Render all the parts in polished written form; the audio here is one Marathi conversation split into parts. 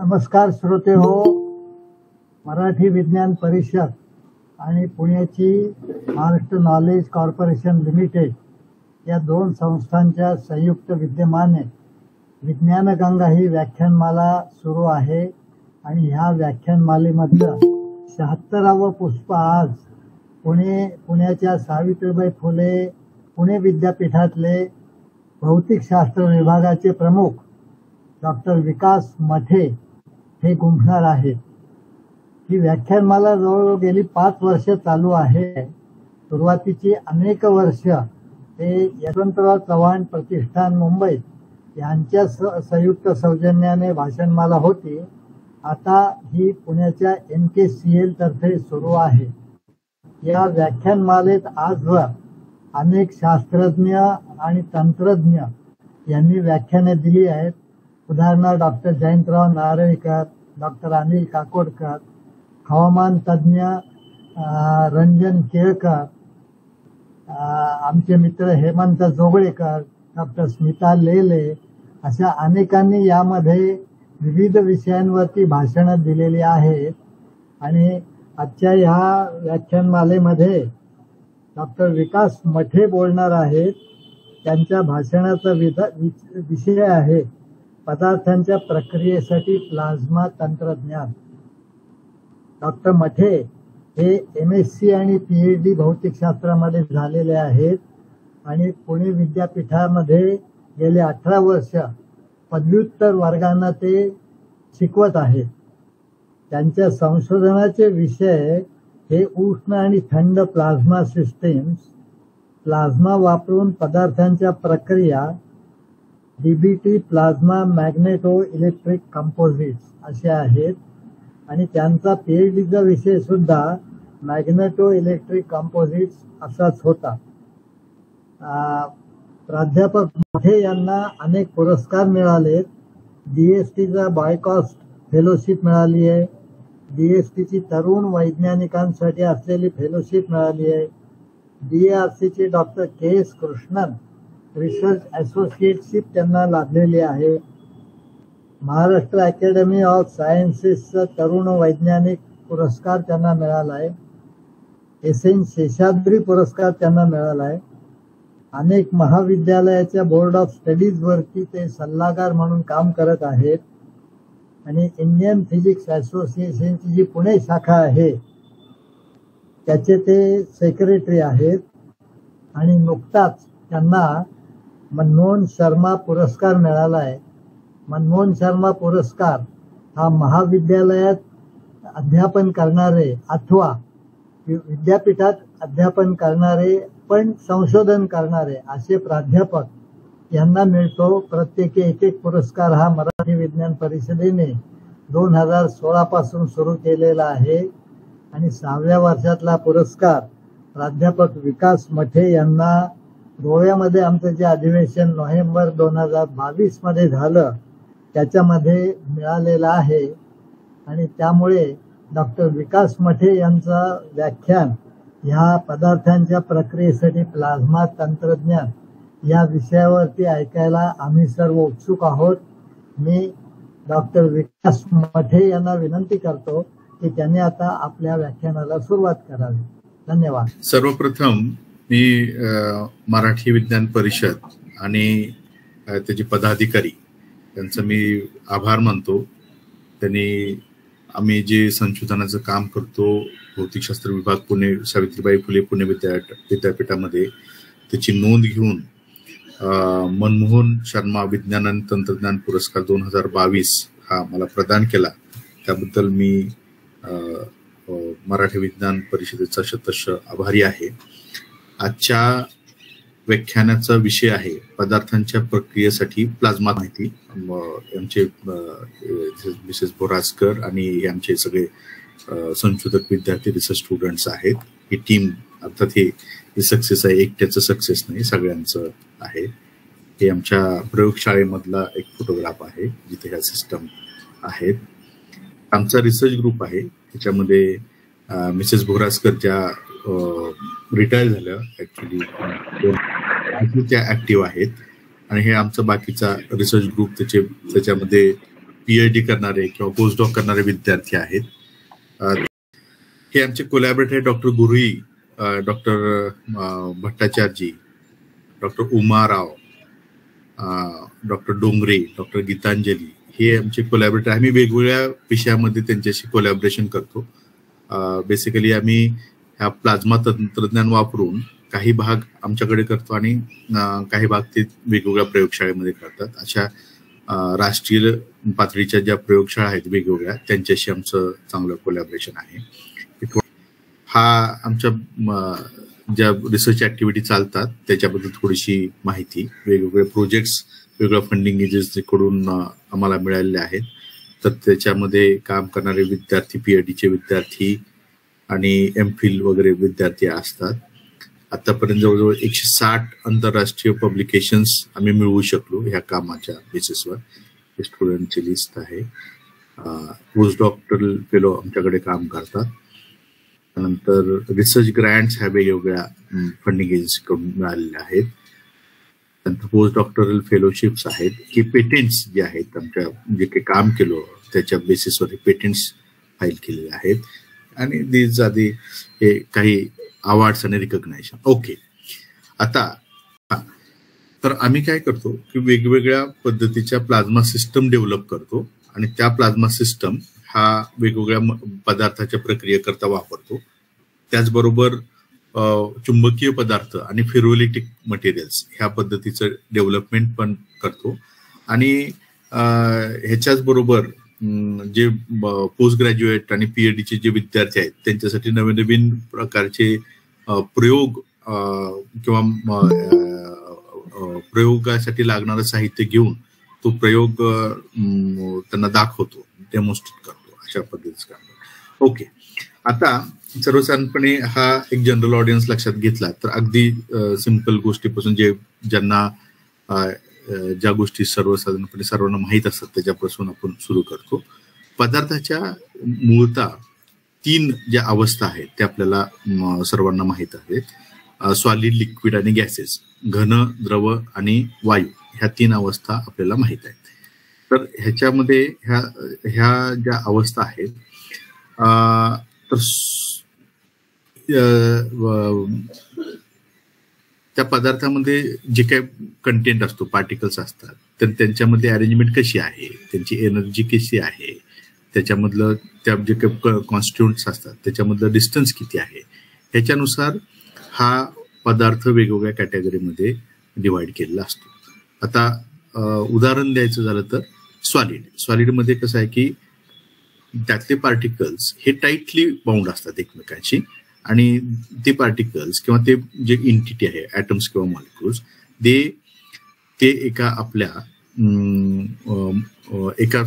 नमस्कार श्रोते हो. मराठी विज्ञान परिषद आणि पुण्याची महाराष्ट्र नॉलेज कॉर्पोरेशन लिमिटेड या दोन संस्थांच्या संयुक्त विद्यमाने विज्ञानगंगा ही व्याख्यानमाला सुरू आहे आणि ह्या व्याख्यानमालेमधलं 76वं पुष्प आज पुण्याच्या सावित्रीबाई फुले पुणे विद्यापीठातले भौतिकशास्त्र विभागाचे प्रमुख डॉक्टर विकास मठे हे गुंफणार आहेत. ही व्याख्यानमाला जवळजवळ गेली 5 वर्ष चालू आहे. सुरुवातीची अनेक वर्ष हे यशवंतराव चव्हाण प्रतिष्ठान मुंबई यांच्या संयुक्त सौजन्याने भाषणमाला होती. आता ही पुण्याच्या NKCL तर्फे सुरू आहे. या व्याख्यानमालेत आजवर अनेक शास्त्रज्ञ आणि तंत्रज्ञ यांनी व्याख्याने दिली आहेत. उदाहरणार्थ डॉक्टर जयंतराव नारळीकर, डॉक्टर अनिल काकोडकर, हवामान तज्ज्ञ रंजन केळकर, आमचे मित्र हेमंत जोगळेकर, डॉक्टर स्मिता लेले अशा अनेकांनी यामध्ये विविध विषयांवरती भाषणं दिलेली आहेत. आणि आजच्या ह्या व्याख्यानमालेमध्ये डॉक्टर विकास मठे बोलणार आहेत. त्यांच्या भाषणाचा विषय आहे पदार्थांच्या प्रक्रियेसाठी प्लाझ्मा तंत्रज्ञान. डॉक्टर मठे हे MSc आणि PhD भौतिकशास्त्रामध्ये झालेले आहेत आणि पुणे विद्यापीठामध्ये गेले 18 वर्ष पदव्युत्तर वर्गांना ते शिकवत आहेत. त्यांच्या संशोधनाचे विषय हे उष्ण आणि थंड प्लाझ्मा सिस्टीम्स, प्लाझ्मा वापरून पदार्थांच्या प्रक्रिया, DBT plasma magneto electric composites असे आहेत. आणि त्यांचा PhDचा विषय सुद्धा मॅग्नेटो इलेक्ट्रिक कंपोजिट्स असाच होता. प्राध्यापक मठे यांना अनेक पुरस्कार मिळालेत. DSTचा बायकॉस्ट फेलोशिप मिळाली आहे. DSTची तरुण वैज्ञानिकांसाठी असलेली फेलोशिप मिळाली आहे. DARCची doctor KS Krishnan research associateship त्यांना लाभलेली आहे. महाराष्ट्र अकॅडमी ऑफ सायन्सेसचा तरुण वैज्ञानिक पुरस्कार त्यांना मिळाला आहे. SN शेषाद्री पुरस्कार त्यांना मिळाला आहे. अनेक महाविद्यालयाच्या बोर्ड ऑफ स्टडीज वरती ते सल्लागार म्हणून काम करत आहेत. आणि इंडियन फिजिक्स असोसिएशनची जी पुणे शाखा आहे त्याचे ते सेक्रेटरी आहेत. आणि नुकताच त्यांना मनमोहन शर्मा पुरस्कार मिळाला आहे. मनमोहन शर्मा पुरस्कार हा महाविद्यालयात अध्यापन करणारे अथवा विद्यापीठात अध्यापन करणारे पण संशोधन करणारे असे प्राध्यापक यांना मिळतो. प्रत्येकी एक पुरस्कार हा मराठी विज्ञान परिषदेने 2016 पासून सुरू केलेला आहे. आणि 6व्या वर्षातला पुरस्कार प्राध्यापक विकास मठे यांना गोव्यामध्ये आमचं जे अधिवेशन नोव्हेंबर 2022 मध्ये झालं त्याच्यामध्ये मिळालेला आहे. आणि त्यामुळे डॉक्टर विकास मठे यांचं व्याख्यान ह्या पदार्थांच्या प्रक्रियेसाठी प्लाझ्मा तंत्रज्ञान या विषयावरती ऐकायला आम्ही सर्व उत्सुक आहोत. मी डॉक्टर विकास मठे यांना विनंती करतो की त्यांनी आता आपल्या व्याख्यानाला सुरुवात करावी. धन्यवाद. सर्वप्रथम मी मराठी विज्ञान परिषद आणि त्याचे पदाधिकारी त्यांचं मी आभार मानतो. त्यांनी आम्ही जे संशोधनाचं काम करतो भौतिकशास्त्र विभाग पुणे सावित्रीबाई फुले पुणे विद्यापीठामध्ये त्याची नोंद घेऊन मनमोहन शर्मा विज्ञान आणि तंत्रज्ञान पुरस्कार 2022 हा मला प्रदान केला. त्याबद्दल मी मराठी विज्ञान परिषदेचा शतश आभारी आहे. आजच्या व्याख्यानाचा विषय आहे पदार्थांच्या प्रक्रियेसाठी प्लाझ्मा माहिती. आमचे मिसेस बोराजकर आणि आमचे सगळे संशोधक विद्यार्थी रिसर्च स्टुडंट्स आहेत. ही टीम अर्थात ही सक्सेस आहे, एकट्याचं सक्सेस नाही, सगळ्यांचं आहे. हे आमच्या प्रयोगशाळेमधला एक फोटोग्राफ आहे जिथे ह्या सिस्टम आहेत. आमचा रिसर्च ग्रुप आहे त्याच्यामध्ये मिसेस बोराजकर ज्या रिटायर झाल्या ऍक्च्युली त्या ऍक्टिव्ह आहेत. आणि हे आमचा बाकीचा रिसर्च ग्रुप त्याच्यामध्ये PhD करणारे किंवा पोस्टडॉक करणारे विद्यार्थी आहेत. हे आमचे कोलॅबरेटर आहे डॉक्टर गुरुई, डॉक्टर भट्टाचार्यजी, doctor Umarao, doctor Dongre, doctor Geetanjali, हे आमचे कोलॅबरेटर. आम्ही वेगवेगळ्या विषयामध्ये त्यांच्याशी कोलॅबरेशन करतो. बेसिकली आम्ही ह्या प्लाझ्मा तंत्रज्ञान वापरून काही भाग आमच्याकडे करतो आणि काही भाग ते वेगवेगळ्या प्रयोगशाळेमध्ये करतात. अशा राष्ट्रीय पातळीच्या ज्या प्रयोगशाळा आहेत वेगवेगळ्या, त्यांच्याशी आमचं चांगलं कोलॅबरेशन आहे. हा आमच्या ज्या रिसर्च ऍक्टिव्हिटी चालतात त्याच्याबद्दल थोडीशी माहिती. वेगवेगळे प्रोजेक्ट्स वेगवेगळ्या फंडिंग एजन्सीकडून आम्हाला मिळालेले आहेत. तर त्याच्यामध्ये काम करणारे विद्यार्थी, PhDचे विद्यार्थी आणि MPhil वगैरे विद्यार्थी असतात. आतापर्यंत जवळजवळ 160 आंतरराष्ट्रीय पब्लिकेशन्स आम्ही मिळवू शकलो ह्या कामाच्या बेसिसवर. हे स्टुडंटची लिस्ट आहे. पोस्ट डॉक्टरल फेलो आमच्याकडे काम करतात. त्यानंतर रिसर्च ग्रँट्स ह्या वेगवेगळ्या फंडिंग एजन्सीकडून मिळालेल्या आहेत. त्यानंतर पोस्ट डॉक्टरल फेलोशिप्स आहेत की पेटेंट्स जे आहेत, आमच्या जे काही काम केलं त्याच्या बेसिसवर पेटेंट्स फाईल केलेले आहेत. आणि दीज आधी हे काही अवॉर्ड्स आणि रिकग्नायझेशन. ओके, आता तर आम्ही काय करतो की वेगवेगळ्या पद्धतीच्या प्लाझ्मा सिस्टम डेव्हलप करतो आणि त्या प्लाझ्मा सिस्टम हा वेगवेगळ्या पदार्थाच्या प्रक्रियेकरता वापरतो. त्याचबरोबर चुंबकीय पदार्थ आणि फेरोलिटिक मटेरियल्स ह्या पद्धतीचं डेव्हलपमेंट पण करतो. आणि ह्याच्याच बरोबर जे पोस्ट ग्रॅज्युएट आणि PhDचे जे विद्यार्थी आहेत त्यांच्यासाठी नवीन नवीन प्रकारचे प्रयोग किंवा प्रयोगासाठी लागणारं साहित्य घेऊन तो प्रयोग त्यांना दाखवतो, डेमॉन्स्ट्रेट करतो, अशा पद्धतीचं काम. ओके, आता सर्वसाधारणपणे हा एक जनरल ऑडियन्स लक्षात घेतला तर अगदी सिंपल गोष्टीपासून ज्यांना ज्या गोष्टी सर्वसाधारणपणे सर्वांना माहीत असतात त्याच्यापासून आपण सुरू करतो. पदार्थाच्या मूळतः 3 ज्या अवस्था आहेत त्या आपल्याला सर्वांना माहीत आहेत. सॉलिड, लिक्विड आणि गॅसेस, घन, द्रव आणि वायू, ह्या 3 अवस्था आपल्याला माहीत आहेत. तर ह्याच्यामध्ये ह्या ज्या अवस्था आहेत तर त्या पदार्थामध्ये जे काही कंटेंट असतो, पार्टिकल्स असतात, तर त्यांच्यामध्ये अरेंजमेंट कशी आहे, त्यांची एनर्जी कशी आहे, त्याच्यामधलं त्या जे काही कॉन्स्टिट्युएंट्स असतात त्याच्यामधलं डिस्टन्स किती आहे, ह्याच्यानुसार हा पदार्थ वेगवेगळ्या कॅटेगरीमध्ये डिवाइड केलेला असतो. आता उदाहरण द्यायचं झालं तर सॉलिडमध्ये कसं आहे की त्यातले पार्टिकल्स हे टाईटली बाउंड असतात एकमेकांशी आणि ते पार्टिकल्स किंवा ते जे एंटिटी आहे, ॲटम्स किंवा मॉलिक्युल्स, ते एका आपल्या एका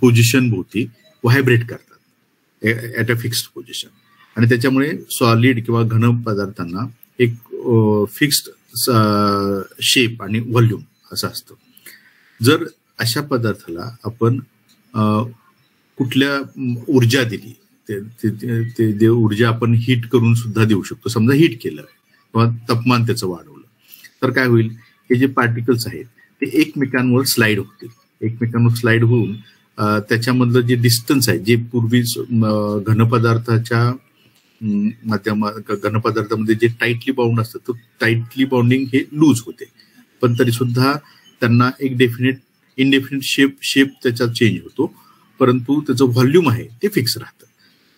पोझिशन भोवती व्हायब्रेट करतात ॲट अ फिक्स्ड पोझिशन. आणि त्याच्यामुळे सॉलिड किंवा घन पदार्थांना एक फिक्स्ड शेप आणि व्हॉल्यूम असं असतं. जर अशा पदार्थाला आपण कुठल्या ऊर्जा दिली, ते ऊर्जा आपण हीट करून सुद्धा देऊ शकतो. समजा हीट केलं किंवा तापमान त्याचं वाढवलं तर काय होईल, हे जे पार्टिकल्स आहेत ते एकमेकांवर स्लाइड होतील. एकमेकांवर स्लाइड होऊन त्याच्यामधलं जे डिस्टन्स आहे, जे पूर्वी घनपदार्थाच्या घनपदार्थामध्ये जे टाईटली बाउंड असतं तर टाईटली बाउंडिंग हे लूज होते, पण तरी सुद्धा त्यांना एक इनडेफिनिट शेप त्याचा चेंज होतो, परंतु त्याचं व्हॉल्यूम आहे ते फिक्स राहतं.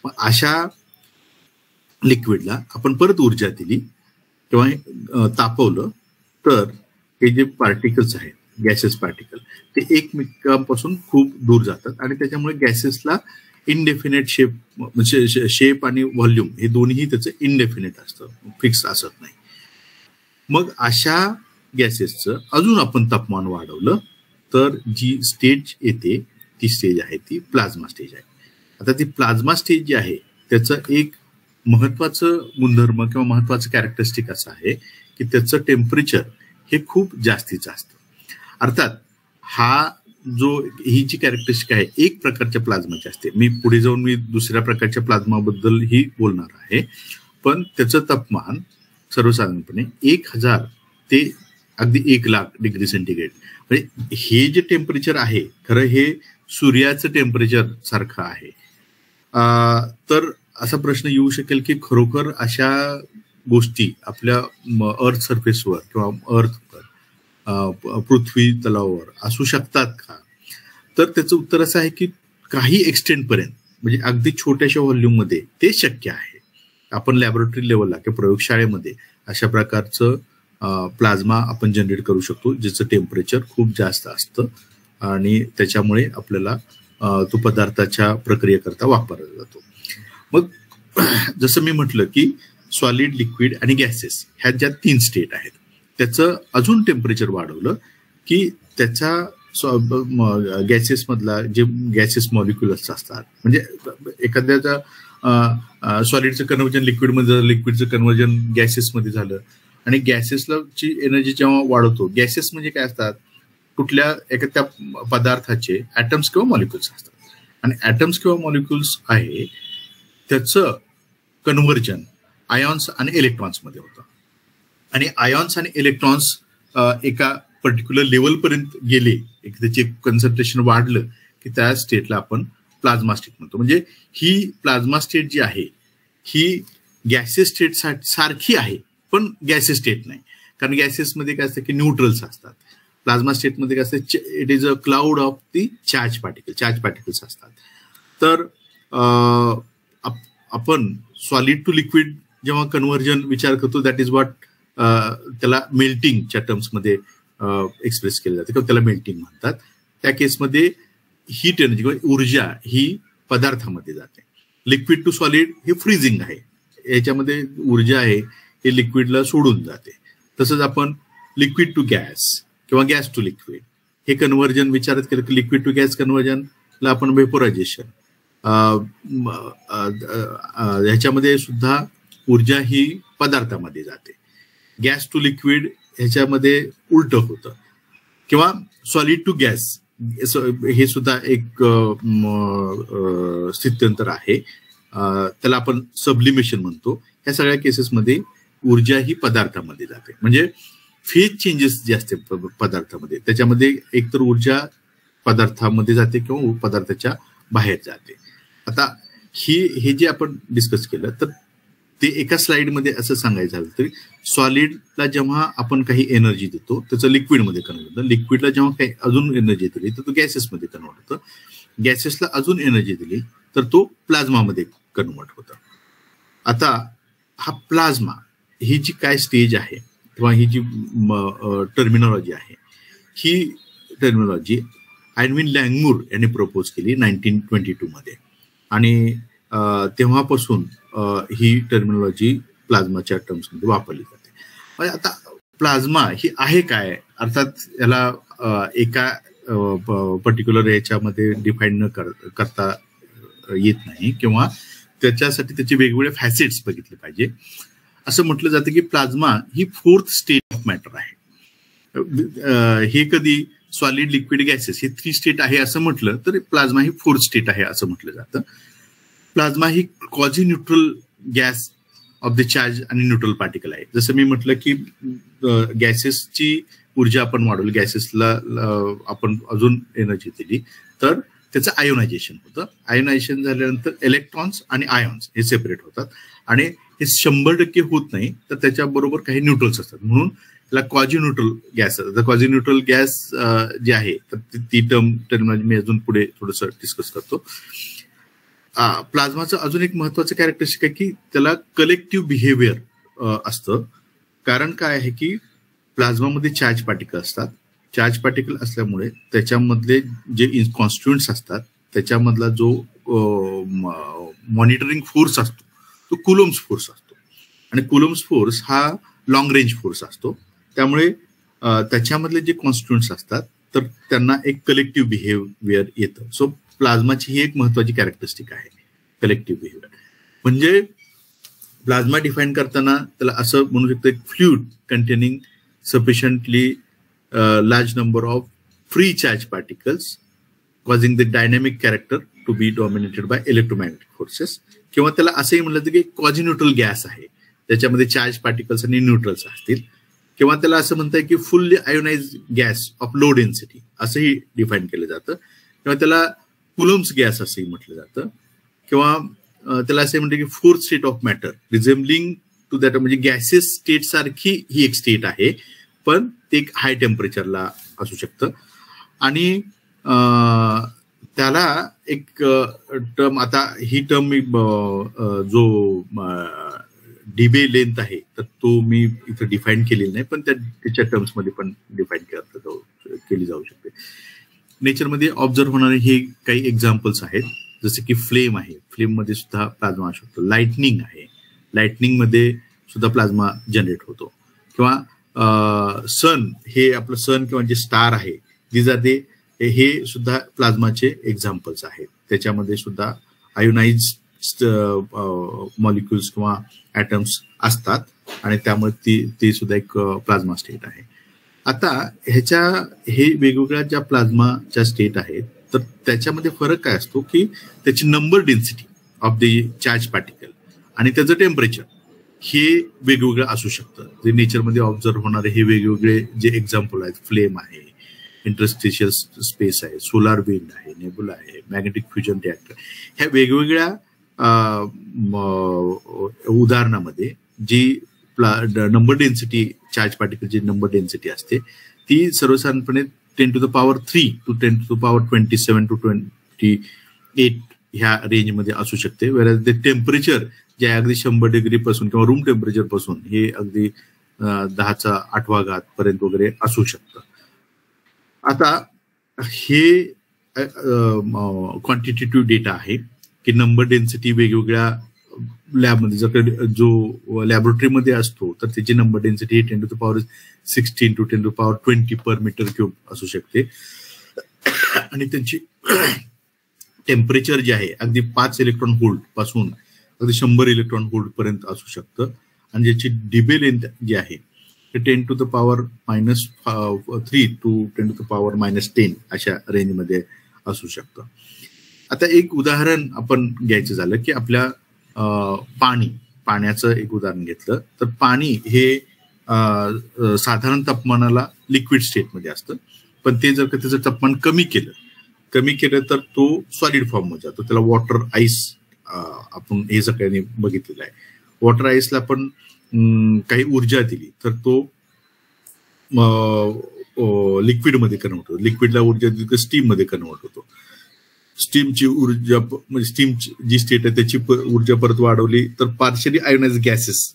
मग अशा लिक्विडला आपण परत ऊर्जा दिली किंवा तापवलं तर हे जे पार्टिकल्स आहेत, गॅसेस पार्टिकल, ते एकमेकांपासून खूप दूर जातात आणि त्याच्यामुळे गॅसेसला इनडेफिनेट शेप, म्हणजे शेप आणि व्हॉल्यूम हे दोन्ही त्याचं इनडेफिनेट असतं, फिक्स असत नाही. मग अशा गॅसेसचं अजून आपण तापमान वाढवलं तर जी स्टेज येते ती स्टेज आहे ती प्लाझ्मा स्टेज आहे. आता ती प्लाझ्मा स्टेज जी आहे त्याचं एक महत्वाचं गुणधर्म किंवा महत्वाचं कॅरेक्टरिस्टिक असं आहे की त्याचं टेम्परेचर हे खूप जास्तीचं असतं. अर्थात ही जी कॅरेक्टरिस्टिक आहे एक प्रकारच्या प्लाझ्माची असते. मी पुढे जाऊन दुसऱ्या प्रकारच्या प्लाझ्माबद्दल ही बोलणार आहे, पण त्याचं तापमान सर्वसाधारणपणे 1000 ते अगदी 1,00,000 डिग्री सेंटीग्रेड, म्हणजे हे जे टेम्परेचर आहे खरं हे सूर्याचं टेम्परेचर सारखं आहे. तर असा प्रश्न येऊ शकेल की खरोखर अशा गोष्टी आपल्या अर्थ सरफेसवर किंवा अर्थवर पृथ्वी तलावावर असू शकतात का? तर त्याचं उत्तर असं आहे की काही एक्सटेंट पर्यंत म्हणजे अगदी छोट्याशा व्हॉल्यूममध्ये ते शक्य आहे. आपण लॅबोरेटरी लेवलला किंवा प्रयोगशाळेमध्ये अशा प्रकारचं प्लाझ्मा आपण जनरेट करू शकतो ज्याचं टेम्परेचर खूप जास्त असतं आणि त्याच्यामुळे आपल्याला तो पदार्थाच्या प्रक्रियेकरता वापरला जातो. मग जसं मी म्हटलं की सॉलिड, लिक्विड आणि गॅसेस ह्या ज्या 3 स्टेट आहेत त्याचं अजून टेम्परेचर वाढवलं की त्याचा गॅसेस मधला जे गॅसेस मॉलिक्युल्स असतात म्हणजे एखाद्याचा सॉलिडचं कन्व्हर्जन लिक्विडमध्ये झालं, लिक्विडचं कन्व्हर्जन गॅसेसमध्ये झालं आणि गॅसेसला ची एनर्जी जेव्हा वाढवतो, गॅसेस म्हणजे काय असतात कुठल्या एखाद्या पदार्थाचे ऍटम्स किंवा मॉलिक्युल्स असतात आणि ऍटम्स किंवा मॉलिक्युल्स आहे त्याचं कन्व्हर्जन आयॉन्स आणि इलेक्ट्रॉन्समध्ये होतं आणि आयॉन्स आणि इलेक्ट्रॉन्स एका पर्टिक्युलर लेवलपर्यंत गेले, त्याचे कन्सन्ट्रेशन वाढलं की त्या स्टेटला आपण प्लाझ्मा स्टेट म्हणतो. म्हणजे ही प्लाझ्मा स्टेट जी आहे ही गॅसेस स्टेट सारखी आहे पण गॅसेस स्टेट नाही, कारण गॅसेसमध्ये काय असतं की न्यूट्रल्स असतात. प्लाझ्मा स्टेटमध्ये काय असतं, it is a cloud of the charge particles असतात. तर आपण सॉलिड टू लिक्विड जेव्हा कन्व्हर्जन विचार करतो दॅट इज व्हॉट त्याला मेल्टिंगच्या टर्म्समध्ये एक्सप्रेस केलं जाते किंवा त्याला मेल्टिंग म्हणतात. त्या केसमध्ये हीट एनर्जी किंवा ऊर्जा ही पदार्थामध्ये जाते. लिक्विड टू सॉलिड हे फ्रीजिंग आहे, याच्यामध्ये ऊर्जा आहे हे लिक्विडला सोडून जाते. तसंच आपण लिक्विड टू गॅस किंवा गॅस टू लिक्विड हे कन्व्हर्जन विचारात केलं की लिक्विड टू गॅस कन्व्हर्जनला आपण वेपोरायझेशन, ह्याच्यामध्ये सुद्धा ऊर्जा ही पदार्थामध्ये जाते. गॅस टू लिक्विड ह्याच्यामध्ये उलट होतं किंवा सॉलिड टू गॅस हे सुद्धा एक स्थित्यंतर आहे, त्याला आपण सब्लिमेशन म्हणतो. ह्या सगळ्या केसेसमध्ये ऊर्जा ही पदार्थामध्ये जाते. म्हणजे फेज चेंजेस जे असते पदार्थामध्ये त्याच्यामध्ये एकतर ऊर्जा पदार्थामध्ये जाते किंवा पदार्थाच्या बाहेर जाते. आता हे जे आपण डिस्कस केलं तर ते एका स्लाइडमध्ये असं सांगायचं झालं तरी सॉलिडला जेव्हा आपण काही एनर्जी देतो त्याचं लिक्विडमध्ये कन्वर्ट होतं, लिक्विडला जेव्हा काही अजून एनर्जी दिली तर तो गॅसेसमध्ये कन्वर्ट होतं, गॅसेसला अजून एनर्जी दिली तर तो प्लाझ्मामध्ये कन्वर्ट होतं. आता हा प्लाझ्मा ही जी काय स्टेज आहे किंवा ही जी टर्मिनॉलॉजी आहे ही टर्मिनॉलॉजी एडविन लँगमूर यांनी प्रपोज केली 1922 मध्ये आणि तेव्हापासून ही टर्मिनॉलॉजी प्लाझ्माच्या टर्म्समध्ये वापरली जाते. म्हणजे आता प्लाझ्मा ही आहे काय, अर्थात याला एका पर्टिक्युलर याच्यामध्ये डिफाईन न करता येत नाही किंवा त्याच्यासाठी त्याचे वेगवेगळे फॅसेट्स बघितले पाहिजे. असं म्हटलं जातं की plasma he 4th state of matter आहे. हे कधी सॉलिड, लिक्विड, गॅसेस हे 3 स्टेट आहे असं म्हटलं तर प्लाझ्मा ही 4th स्टेट आहे असं म्हटलं जातं. प्लाझ्मा ही quasi neutral gas of the charge आणि न्यूट्रल पार्टिकल आहे. जसं मी म्हटलं की गॅसेसची ऊर्जा आपण वाढवली, गॅसेसला आपण अजून एनर्जी दिली तर त्याचं आयोनायझेशन होतं. आयोनायझेशन झाल्यानंतर इलेक्ट्रॉन्स आणि आयॉन्स हे सेपरेट होतात आणि हे 100% होत नाही तर त्याच्याबरोबर काही न्यूट्रल्स असतात म्हणून त्याला क्वाझी न्यूट्रल गॅस. क्वाझी न्यूट्रल गॅस जे आहे तर ती टर्मिनॉलॉजी मी अजून पुढे थोडंसं डिस्कस करतो. प्लाझ्माचं अजून एक महत्वाचं कॅरेक्टरिस्टिक आहे की त्याला कलेक्टिव्ह बिहेवियर असतं. कारण काय आहे की प्लाझ्मामध्ये चार्ज पार्टिकल असतात. चार्ज पार्टिकल असल्यामुळे त्याच्यामधले जे कॉन्स्टिट्युएंट्स असतात त्याच्यामधला जो मॉनिटरिंग फोर्स असतो तो कुलोम्स फोर्स असतो आणि कुलोम्स फोर्स हा लॉंग रेंज फोर्स असतो. त्यामुळे त्याच्यामधले जे कॉन्स्टिट्युएंट्स असतात तर त्यांना एक कलेक्टिव्ह बिहेवियर येतं. सो प्लाझ्माची ही एक महत्वाची कॅरेक्टरिस्टिक आहे, कलेक्टिव्ह बिहेवियर. म्हणजे प्लाझ्मा डिफाईन करताना त्याला असं म्हणू शकतो एक fluid containing sufficiently large number of free charge particles causing the dynamic character to be dominated by electromagnetic forces. किंवा त्याला असंही म्हणलं जातं की क्वाझी न्यूट्रल गॅस आहे त्याच्यामध्ये चार्ज पार्टिकल्स आणि न्यूट्रल्स असतील किंवा त्याला असं म्हणतात की fully ionized gas of low density असंही डिफाईन केलं जातं. किंवा त्याला कुलम्स गॅस असंही म्हटलं जातं, किंवा त्याला असे म्हणते की fourth state of matter resembling to that, म्हणजे गॅसेस स्टेट सारखी ही एक स्टेट आहे, पण ते एक हाय टेम्परेचरला असू शकतं. आणि त्याला एक टर्म, आता ही टर्म मी जो डिबे लेंथ आहे तर तो मी इथं डिफाईन केलेला नाही, पण त्याच्या टर्म्समध्ये पण डिफाईन केली जाऊ शकते. नेचरमध्ये ऑब्झर्व्ह होणारे हे काही एक्झाम्पल्स आहेत, जसे की फ्लेम आहे, फ्लेम मध्ये सुद्धा प्लाझ्मा असू शकतो. लाइटनिंग आहे, लाइटनिंग मध्ये सुद्धा प्लाझ्मा जनरेट होतो. किंवा सन, हे आपलं सन किंवा जे स्टार आहे दिज आर दे, हे सुद्धा प्लाझ्माचे एक्झाम्पल्स आहेत. त्याच्यामध्ये सुद्धा आयोनाइज मॉलिक्युल्स किंवा ॲटम्स असतात आणि त्यामुळे ते सुद्धा एक प्लाझ्मा स्टेट आहे. आता हे वेगवेगळ्या ज्या प्लाझ्माच्या स्टेट आहेत तर त्याच्यामध्ये फरक काय असतो की त्याची number density of the charge particle आणि त्याचं टेम्परेचर हे वेगवेगळं असू शकतं. जे नेचरमध्ये ऑब्झर्व्ह होणारे हे वेगवेगळे जे एक्झाम्पल आहेत, फ्लेम आहे, इंटरस्टिशियल स्पेस आहे, सोलार विंड आहे, नेबुला आहे, मॅग्नेटिक फ्युजन रिॲक्टर, ह्या वेगवेगळ्या उदाहरणामध्ये जी नंबर डेन्सिटी, चार्ज पार्टिकलची नंबर डेन्सिटी असते ती सर्वसाधारणपणे 10⁻³ to 10⁻27 to 28 ह्या रेंजमध्ये असू शकते. वेळेस ते टेम्परेचर जे आहे अगदी 100 डिग्री पासून किंवा रूम टेम्परेचर पासून हे अगदी 10⁸ पर्यंत वगैरे असू शकतं. आता हे क्वांटिटेटिव्ह डेटा आहे की नंबर डेन्सिटी वेगवेगळ्या लॅबमध्ये, जर जो लॅबोरेटरीमध्ये असतो तर त्याची number density 10⁻16 to 10⁻20 per meter cube असू शकते. आणि त्यांची टेम्परेचर जे आहे अगदी 5 इलेक्ट्रॉन व्होल्ट पासून अगदी 100 इलेक्ट्रॉन व्होल्ट पर्यंत असू शकतं. आणि ज्याची डिबे लेंथ जी आहे ते 10⁻³ to 10⁻10 अशा रेंजमध्ये असू शकतं. आता एक उदाहरण आपण घ्यायचं झालं की आपल्या पाण्याचं एक उदाहरण घेतलं तर पाणी हे साधारण तापमानाला लिक्विड स्टेटमध्ये असतं, पण ते जर का त्याचं तापमान कमी केलं तर तो सॉलिड फॉर्ममध्ये जातो. त्याला वॉटर आईस आपण हे सगळ्यांनी बघितलेलं आहे. वॉटर आईसला आपण काही ऊर्जा दिली तर तो लिक्विडमध्ये कन्वर्ट होतो, लिक्विडला ऊर्जा दिली तर स्टीममध्ये कन्वर्ट होतो. स्टीमची ऊर्जा म्हणजे स्टीम जी स्टेट आहे त्याची ऊर्जा परत वाढवली तर पार्शियली आयोनाइज गॅसेस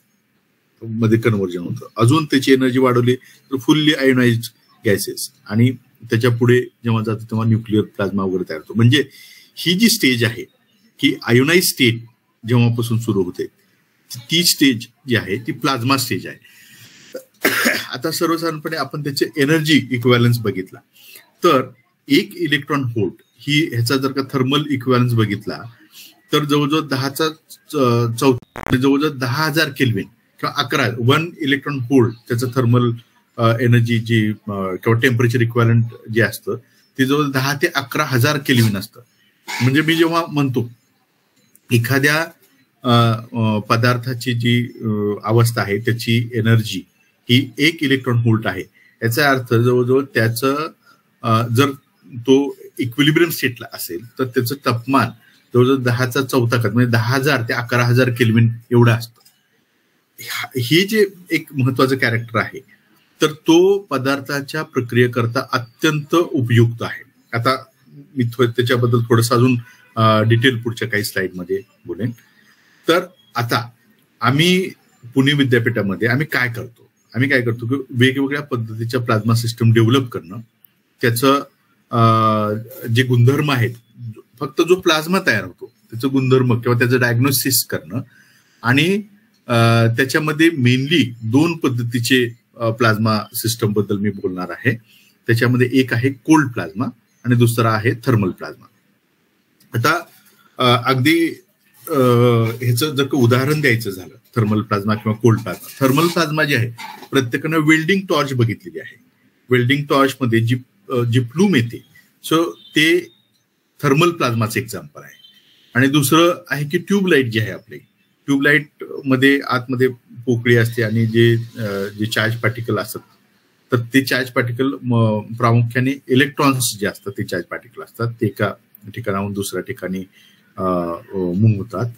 मध्ये कन्व्हर्जन होतं. अजून त्याची एनर्जी वाढवली तर फुल्ली आयोनाइज गॅसेस, आणि त्याच्या पुढे जेव्हा जातो तेव्हा न्यूक्लिअर प्लाझ्मा वगैरे तयार होतो. म्हणजे ही जी स्टेज आहे की आयोनाइज स्टेट जेव्हापासून सुरू होते ती स्टेज जी आहे ती प्लाझ्मा स्टेज आहे. आता सर्वसाधारणपणे आपण त्याचे एनर्जी इक्विव्हॅलन्स बघितला तर 1 इलेक्ट्रॉन व्होल्ट ही ह्याचा जर का थर्मल इक्विव्हॅलन्स बघितला तर जवळजवळ 10⁴ जवळजवळ 10,000 केल्विन किंवा 1 इलेक्ट्रॉन व्होल्ट त्याचं थर्मल एनर्जी जी किंवा टेम्परेचर इक्विव्हॅलंट जे असतं ते जवळ 10 ते 11,000 केल्विन असतं. म्हणजे मी जेव्हा म्हणतो एखाद्या पदार्थाची जी अवस्था आहे त्याची एनर्जी ही 1 इलेक्ट्रॉन व्होल्ट आहे, याचा अर्थ जवळजवळ त्याचं जर तो इक्विलिब्रियम स्टेटला असेल तर त्याचं तापमान जवळजवळ 10⁴ म्हणजे 10,000 ते 11,000 केल्विन एवढं असतं. हे जे एक महत्वाचं कॅरेक्टर आहे तर तो पदार्थाच्या प्रक्रियेकरता अत्यंत उपयुक्त आहे. आता मी त्याच्याबद्दल थोडंसं अजून डिटेल पुढच्या काही स्लाइडमध्ये बोलेन. तर आता आम्ही पुणे विद्यापीठामध्ये आम्ही काय करतो की वेगवेगळ्या पद्धतीच्या प्लाझ्मा सिस्टम डेव्हलप करणं, त्याचं जे गुणधर्म आहेत, फक्त जो प्लाझ्मा तयार होतो त्याचं गुणधर्म किंवा त्याचं डायग्नोसिस करणं, आणि त्याच्यामध्ये मेनली 2 पद्धतीचे प्लाझ्मा सिस्टम बद्दल मी बोलणार आहे. त्याच्यामध्ये एक आहे कोल्ड प्लाझ्मा आणि दुसरा आहे थर्मल प्लाझ्मा. आता अगदी ह्याचं जर का उदाहरण द्यायचं झालं थर्मल प्लाझ्मा किंवा कोल्ड प्लाझ्मा, थर्मल प्लाझ्मा जे आहे प्रत्येकानं वेल्डिंग टॉर्च बघितलेली आहे. वेल्डिंग टॉर्च मध्ये जी प्लूम येते सो ते थर्मल प्लाझ्माचं एक्झाम्पल आहे. आणि दुसरं आहे की ट्यूबलाईट जी आहे आपली, ट्यूबलाईट मध्ये आतमध्ये पोकळी असते आणि जे चार्ज पार्टिकल असतात तर ते चार्ज पार्टिकल प्रामुख्याने इलेक्ट्रॉन्स जे असतात ते चार्ज पार्टिकल असतात, ते एका ठिकाणाहून दुसऱ्या ठिकाणी मूव्ह होतात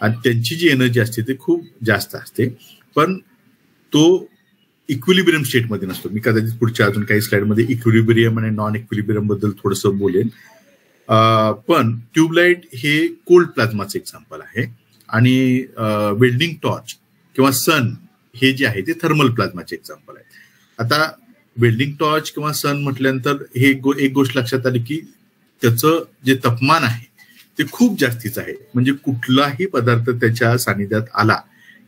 आणि त्यांची जी एनर्जी असते ती खूप जास्त असते, पण तो इक्विलिब्रियम स्टेटमध्ये नसतो. मी कदाचित पुढच्या अजून काही स्लाइडमध्ये इक्विलिब्रियम आणि नॉन इक्विलिब्रियम बद्दल थोडंसं बोलेन. पण ट्यूबलाइट हे कोल्ड प्लाझ्माचं एक्झाम्पल आहे आणि वेल्डिंग टॉर्च किंवा सन हे जे आहे ते थर्मल प्लाझ्माचे एक्झाम्पल आहे. आता वेल्डिंग टॉर्च किंवा सन म्हटल्यानंतर हे एक गोष्ट लक्षात आली की त्याचं जे तापमान आहे ते खूप जास्तीच आहे. म्हणजे कुठलाही पदार्थ त्याच्या सानिध्यात आला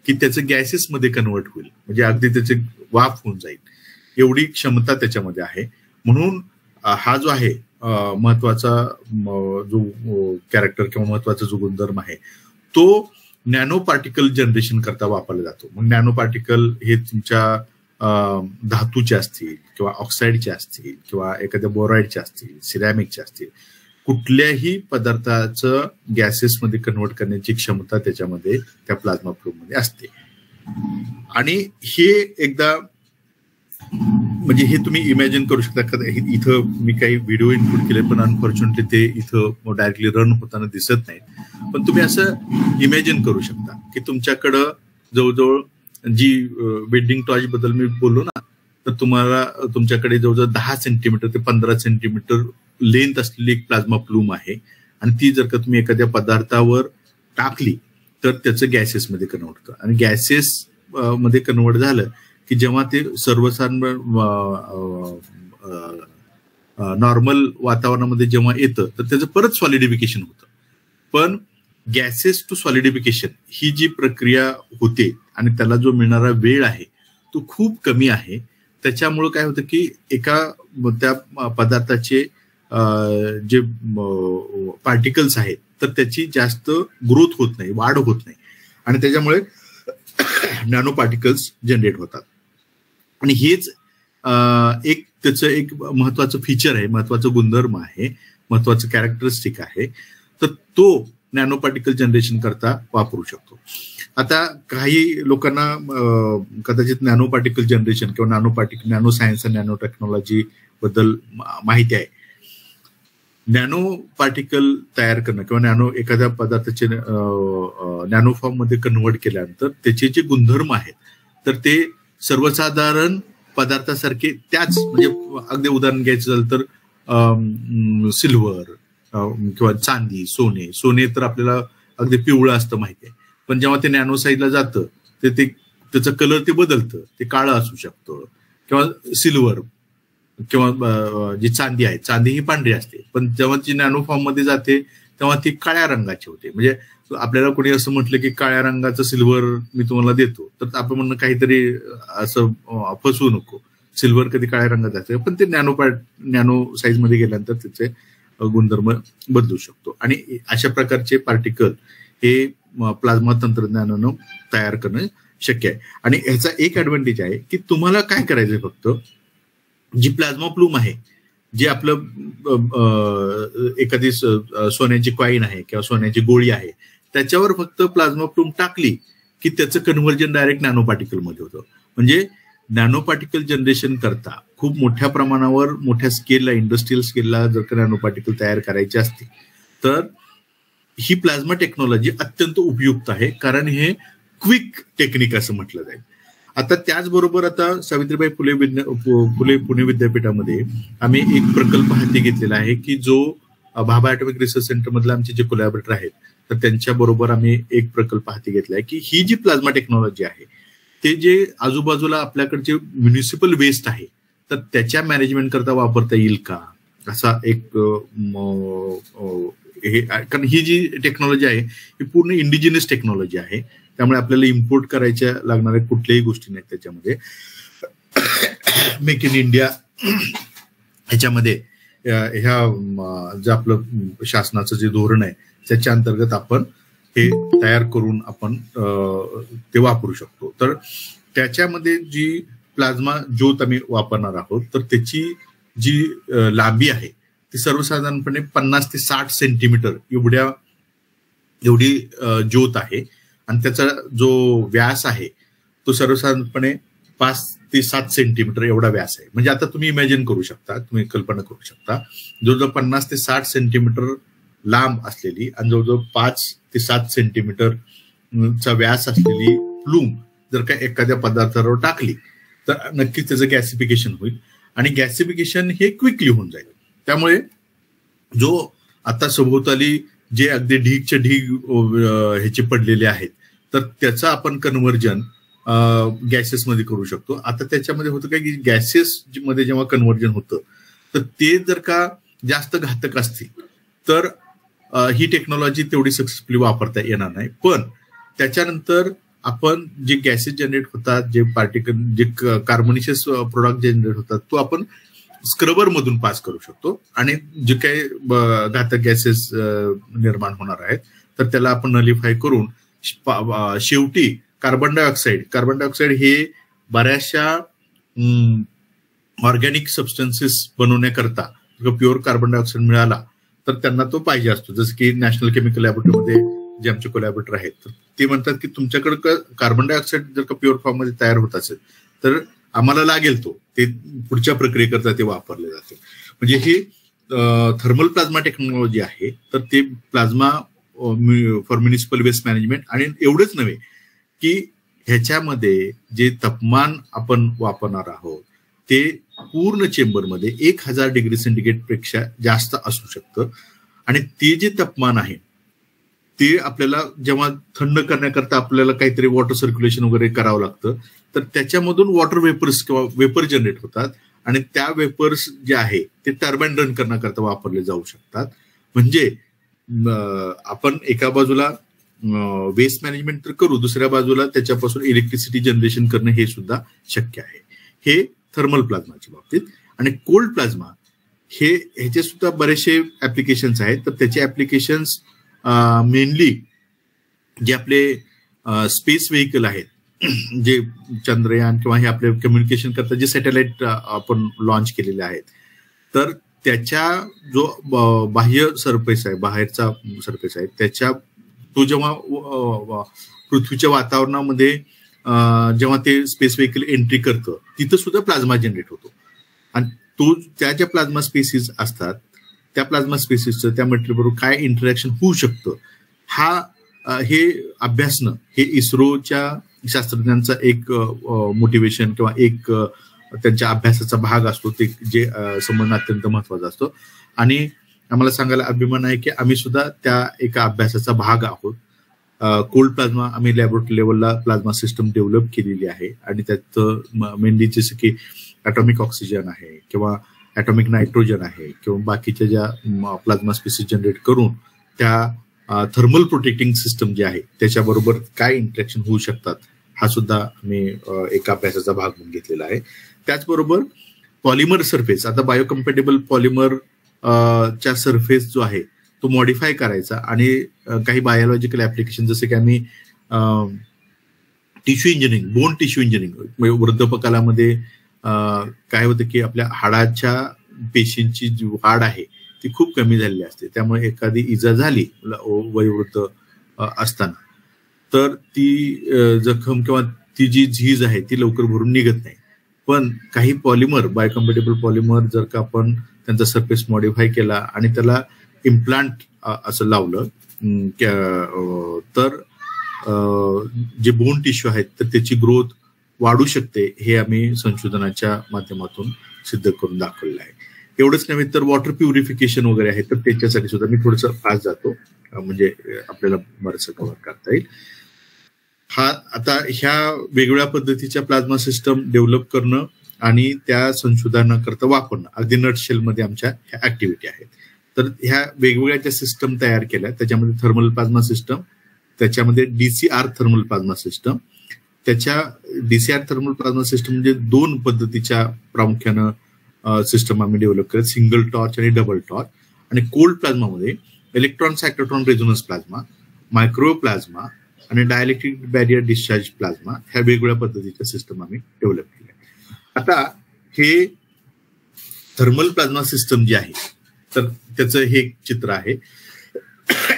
की त्याचं गॅसेसमध्ये कन्वर्ट होईल, म्हणजे अगदी त्याचे वाफ होऊन जाईल एवढी क्षमता त्याच्यामध्ये आहे. म्हणून हा जो आहे महत्वाचा जो कॅरेक्टर किंवा महत्वाचा जो गुणधर्म आहे तो नॅनो पार्टिकल जनरेशन करता वापरला जातो. मग नॅनो पार्टिकल हे तुमच्या धातूचे असतील किंवा ऑक्साईडचे असतील किंवा एखाद्या बोराईडचे असतील, सिरॅमिकचे असतील, कुठल्याही पदार्थाचं गॅसेसमध्ये कन्वर्ट करण्याची क्षमता त्याच्यामध्ये त्या प्लाझ्मा फ्लूमध्ये असते. आणि हे एकदा म्हणजे हे तुम्ही इमॅजिन करू शकता. इथं मी काही व्हिडिओ इनपुट केले पण अनफॉर्च्युनेटली ते इथं डायरेक्टली रन होताना दिसत नाही, पण तुम्ही असं इमॅजिन करू शकता की तुमच्याकडं जवळजवळ जी वेल्डिंग टॉर्च बद्दल मी बोललो ना, तर तुम्हाला तुमच्याकडे जवळजवळ 10 सेंटीमीटर ते 15 सेंटीमीटर लेंथ असलेली एक प्लाझ्मा प्लूम आहे आणि ती जर का तुम्ही एखाद्या पदार्थावर टाकली तर त्याचं गॅसेसमध्ये कन्वर्ट होतं. आणि गॅसेस मध्ये कन्वर्ट झालं की जेव्हा ते सर्वसाधारण नॉर्मल वातावरणामध्ये जेव्हा येतं तर त्याचं परत सॉलिडिफिकेशन होतं. पण गॅसेस टू सॉलिडिफिकेशन ही जी प्रक्रिया होते आणि त्याला जो मिळणारा वेळ आहे तो खूप कमी आहे. त्याच्यामुळं काय होतं की एका त्या पदार्थाचे जे पार्टिकल्स आहेत तर त्याची जास्त ग्रोथ होत नाही, वाढ होत नाही आणि त्याच्यामुळे नॅनो पार्टिकल्स जनरेट होतात. आणि हेच एक त्याचं एक महत्वाचं फीचर आहे, महत्वाचं गुणधर्म आहे, महत्वाचं कॅरेक्टरिस्टिक आहे. तर तो नॅनो पार्टिकल जनरेशन करता वापरू शकतो. आता काही लोकांना कदाचित नॅनो पार्टिकल जनरेशन किंवा नॅनो सायन्स आणि नॅनो टेक्नॉलॉजी बद्दल माहिती आहे. नॅनो पार्टिकल तयार करणं किंवा नॅनो एखाद्या पदार्थाचे नॅनो फॉर्म मध्ये कन्वर्ट केल्यानंतर त्याचे जे गुणधर्म आहेत तर ते सर्वसाधारण पदार्थासारखे त्याच, म्हणजे अगदी उदाहरण घ्यायचं झालं तर सिल्वर किंवा चांदी, सोने तर आपल्याला अगदी पिवळं असतं माहिती आहे, पण जेव्हा ते नॅनो साईजला जातं ते त्याचं कलर ते बदलतं, ते काळं असू शकतं. किंवा सिल्वर किंवा जी चांदी आहे, चांदी ही पांढरी असते, पण जेव्हा ती नॅनो फॉर्म मध्ये जाते तेव्हा ती काळ्या रंगाची होते. म्हणजे आपल्याला कोणी असं म्हटलं की काळ्या रंगाचं सिल्वर मी तुम्हाला देतो तर आपण म्हणणं काहीतरी असं फसवू नको, सिल्वर कधी काळ्या रंगात असते, पण ते नॅनो साईज मध्ये गेल्यानंतर त्याचे गुणधर्म बदलू शकतो. आणि अशा प्रकारचे पार्टिकल हे प्लाझ्मा तंत्रज्ञानानं तयार करणं शक्य आहे. आणि ह्याचा एक ऍडव्हान्टेज आहे की तुम्हाला काय करायचंय, फक्त जी प्लाझ्मा प्लूम आहे, जे आपलं एखादी सोन्याची कॉईन आहे किंवा सोन्याची गोळी आहे त्याच्यावर फक्त प्लाझ्मा प्लूम टाकली की त्याचं कन्व्हर्जन डायरेक्ट नॅनो पार्टिकल मध्ये होतं. म्हणजे नॅनो पार्टिकल जनरेशन करता खूप मोठ्या प्रमाणावर, मोठ्या स्केलला, इंडस्ट्रियल स्केलला जर का नॅनो पार्टिकल तयार करायचे असतील तर ही प्लाझ्मा टेक्नॉलॉजी अत्यंत उपयुक्त आहे, कारण हे क्विक टेक्निक असं म्हटलं जाईल. आता त्याचबरोबर आता सावित्रीबाई फुले पुणे विद्यापीठामध्ये आम्ही एक प्रकल्प हाती घेतलेला आहे की जो भाभा ॲटॉमिक रिसर्च सेंटर मधले आमचे जे कोलॅबोरेटर आहेत तर त्यांच्या बरोबर आम्ही एक प्रकल्प हाती घेतलाय की ही जी प्लाझ्मा टेक्नॉलॉजी आहे ते जे आजूबाजूला आपल्याकडचे म्युनिसिपल वेस्ट आहे तर त्याच्या मॅनेजमेंट करता वापरता येईल का, असा एक कारण ही जी टेक्नॉलॉजी आहे ही पूर्ण इंडिजिनस टेक्नॉलॉजी आहे, त्यामुळे आपल्याला इम्पोर्ट करायच्या लागणाऱ्या कुठल्याही गोष्टी नाहीत त्याच्यामध्ये. मेक इन इंडिया ह्याच्यामध्ये ह्या जे आपलं शासनाचं जे धोरण आहे त्याच्या अंतर्गत आपण हे तयार करून आपण ते वापरू शकतो. तर त्याच्यामध्ये जी प्लाझ्मा ज्योत आम्ही वापरणार आहोत तर त्याची जी लांबी आहे ती सर्वसाधारणपणे 50 ते 60 सेंटीमीटर एवढी ज्योत आहे आणि त्याचा जो व्यास आहे तो सर्वसाधारणपणे 5 ते 7 सेंटीमीटर एवढा व्यास आहे. म्हणजे आता तुम्ही इमॅजिन करू शकता, तुम्ही कल्पना करू शकता, जवळजवळ 50 ते 60 सेंटीमीटर लांब असलेली आणि जवळजवळ 5 ते 7 सेंटीमीटर चा व्यास असलेली प्लूम जर का एखाद्या पदार्थावर टाकली तर नक्कीच त्याचं गॅसिफिकेशन होईल आणि गॅसिफिकेशन हे क्विकली होऊन जाईल. त्यामुळे जो आता सभोवताली जे अगदी ढीगच्या ढीग ह्याचे पडलेले आहेत तर त्याचं आपण कन्व्हर्जन गॅसेसमध्ये करू शकतो. आता त्याच्यामध्ये होतं काय की गॅसेस मध्ये जेव्हा कन्व्हर्जन होतं तर ते जर का जास्त घातक असतील तर ही टेक्नॉलॉजी तेवढी सक्सेसफुली वापरता येणार नाही. पण त्याच्यानंतर आपण जे गॅसेस जनरेट होतात, जे पार्टिकल, जे कार्बोनिशियस प्रोडक्ट जनरेट होतात, तो आपण स्क्रबर मधून पास करू शकतो आणि जे काही घातक गॅसेस निर्माण होणार आहेत तर त्याला आपण नलिफाय करून शेवटी कार्बन डायऑक्साईड हे बऱ्याचशा ऑर्गॅनिक सबस्टन्सेस बनवण्याकरता प्युअर कार्बन डायऑक्साईड मिळाला तर त्यांना तो पाहिजे असतो. जसं की नॅशनल केमिकल लॅबोरेटरीमध्ये जे आमचे कोलॅबोरेटर आहेत तर ते म्हणतात की तुमच्याकडे कार्बन डायऑक्साईड जर का प्युअर फॉर्म मध्ये तयार होत असेल तर आम्हाला लागेल तो, ते पुढच्या प्रक्रियेकरता ते वापरले जाते. म्हणजे हे थर्मल प्लाझ्मा टेक्नॉलॉजी आहे. तर ते plasma for municipal waste management आणि एवढंच नव्हे की ह्याच्यामध्ये जे तापमान आपण वापरणार आहोत ते पूर्ण चेंबरमध्ये 1000 डिग्री सेंटीग्रेड पेक्षा जास्त असू शकतं आणि ते जे तापमान आहे ते आपल्याला जेव्हा थंड करण्याकरता आपल्याला काहीतरी वॉटर सर्क्युलेशन वगैरे करावं लागतं तर त्याच्यामधून वॉटर वेपर्स किंवा वेपर जनरेट होतात आणि त्या वेपर्स जे आहे ते टर्बाईन रन करण्याकरता वापरले जाऊ शकतात. म्हणजे आपण एका बाजूला वेस्ट मॅनेजमेंट तर करू, दुसऱ्या बाजूला त्याच्यापासून इलेक्ट्रिसिटी जनरेशन करणं हे सुद्धा शक्य आहे. हे थर्मल प्लाझ्माच्या बाबतीत. आणि कोल्ड प्लाझ्मा ह्याचे सुद्धा बरेचसे ऍप्लिकेशन्स आहेत. तर त्याचे ऍप्लिकेशन्स मेनली जे आपले स्पेस व्हेकल आहेत, जे चंद्रयान किंवा हे आपले कम्युनिकेशन करता जे सॅटेलाइट आपण लॉन्च केलेले आहेत तर त्याच्या जो बाह्य सरफेस आहे, बाहेरचा सरफेस आहे, त्याच्या तो जेव्हा पृथ्वीच्या वातावरणामध्ये जेव्हा ते स्पेस व्हेकल एंट्री करतं तिथं सुद्धा प्लाझ्मा जनरेट होतो आणि तो त्या ज्या प्लाझ्मा स्पेसिस असतात त्या प्लाझ्मा स्पेसिसचं त्या मटेरियलबरोबर काय इंटरॅक्शन होऊ शकतं हे अभ्यासणं हे इस्रोच्या शास्त्रज्ञांचा एक मोटिवेशन किंवा एक त्यांच्या अभ्यासाचा भाग असतो, ते जे समजणं अत्यंत महत्वाचा असतो. आणि आम्हाला सांगायला अभिमान आहे की आम्ही सुद्धा त्या एका अभ्यासाचा भाग आहोत. कोल्ड प्लाझ्मा आम्ही लॅबोरेटरी लेवलला प्लाझ्मा सिस्टम डेव्हलप केलेली आहे आणि त्यात मेनली जसं की ॲटॉमिक ऑक्सिजन आहे किंवा ॲटॉमिक नायट्रोजन आहे किंवा बाकीच्या ज्या प्लाझ्मा स्पेसिस जनरेट करून त्या थर्मल प्रोटेक्टिंग सिस्टम जे आहे त्याच्याबरोबर काय इंटरॅक्शन होऊ शकतात हा सुद्धा आम्ही एका अभ्यासाचा भाग म्हणून घेतलेला आहे. त्याचबरोबर पॉलिमर सरफेस, आता बायोकम्पॅटेबल पॉलिमर च्या सरफेस जो आहे तो मॉडिफाय करायचा आणि काही बायोलॉजिकल ऍप्लिकेशन जसे की आम्ही tissue engineering, bone tissue engineering, वृद्धपकालामध्ये काय होतं की आपल्या हाडाच्या पेशींची जी वाढ आहे ती खूप कमी झालेली असते. त्यामुळे एखादी इजा झाली वयोवृद्ध असताना तर ती जखम किंवा ती जी झीज आहे ती लवकर भरून निघत नाही. पण काही पॉलिमर, बायोकम्पॅटेबल पॉलिमर जर का आपण त्यांचा सरफेस मॉडिफाय केला आणि त्याला इम्प्लांट असं लावलं तर जे बोन टिश्यू आहेत तर त्याची ग्रोथ वाढू शकते. हे आम्ही संशोधनाच्या माध्यमातून सिद्ध करून दाखवलेलं आहे. एवढंच नव्हे तर वॉटर प्युरिफिकेशन वगैरे आहे तर त्याच्यासाठी सुद्धा मी थोडंसं फास्ट जातो म्हणजे आपल्याला बरंचसं कव्हर करता येईल. आता ह्या वेगवेगळ्या पद्धतीच्या प्लाझ्मा सिस्टम डेव्हलप करणं आणि त्या संशोधनाकरता वापरणं अगदी नटशेलमध्ये आमच्या ह्या ऍक्टिव्हिटी आहेत. तर ह्या वेगवेगळ्या ज्या सिस्टम तयार केल्या त्याच्यामध्ये थर्मल प्लाझ्मा सिस्टम, त्याच्यामध्ये DCR थर्मल प्लाझ्मा सिस्टम, त्याच्या DCR थर्मल प्लाझ्मा सिस्टम म्हणजे 2 पद्धतीच्या प्रामुख्यानं सिस्टम आम्ही डेव्हलप केलं, सिंगल टॉर्च आणि डबल टॉर्च. आणि कोल्ड प्लाझ्मामध्ये electron cyclotron resonance plasma, microwave plasma आणि डायइलेक्ट्रिक बॅरियर डिस्चार्ज प्लाझ्मा ह्या वेगवेगळ्या पद्धतीच्या सिस्टम आम्ही डेव्हलप केल्या. आता हे थर्मल प्लाझ्मा सिस्टम जे आहे तर त्याचं हे एक चित्र आहे.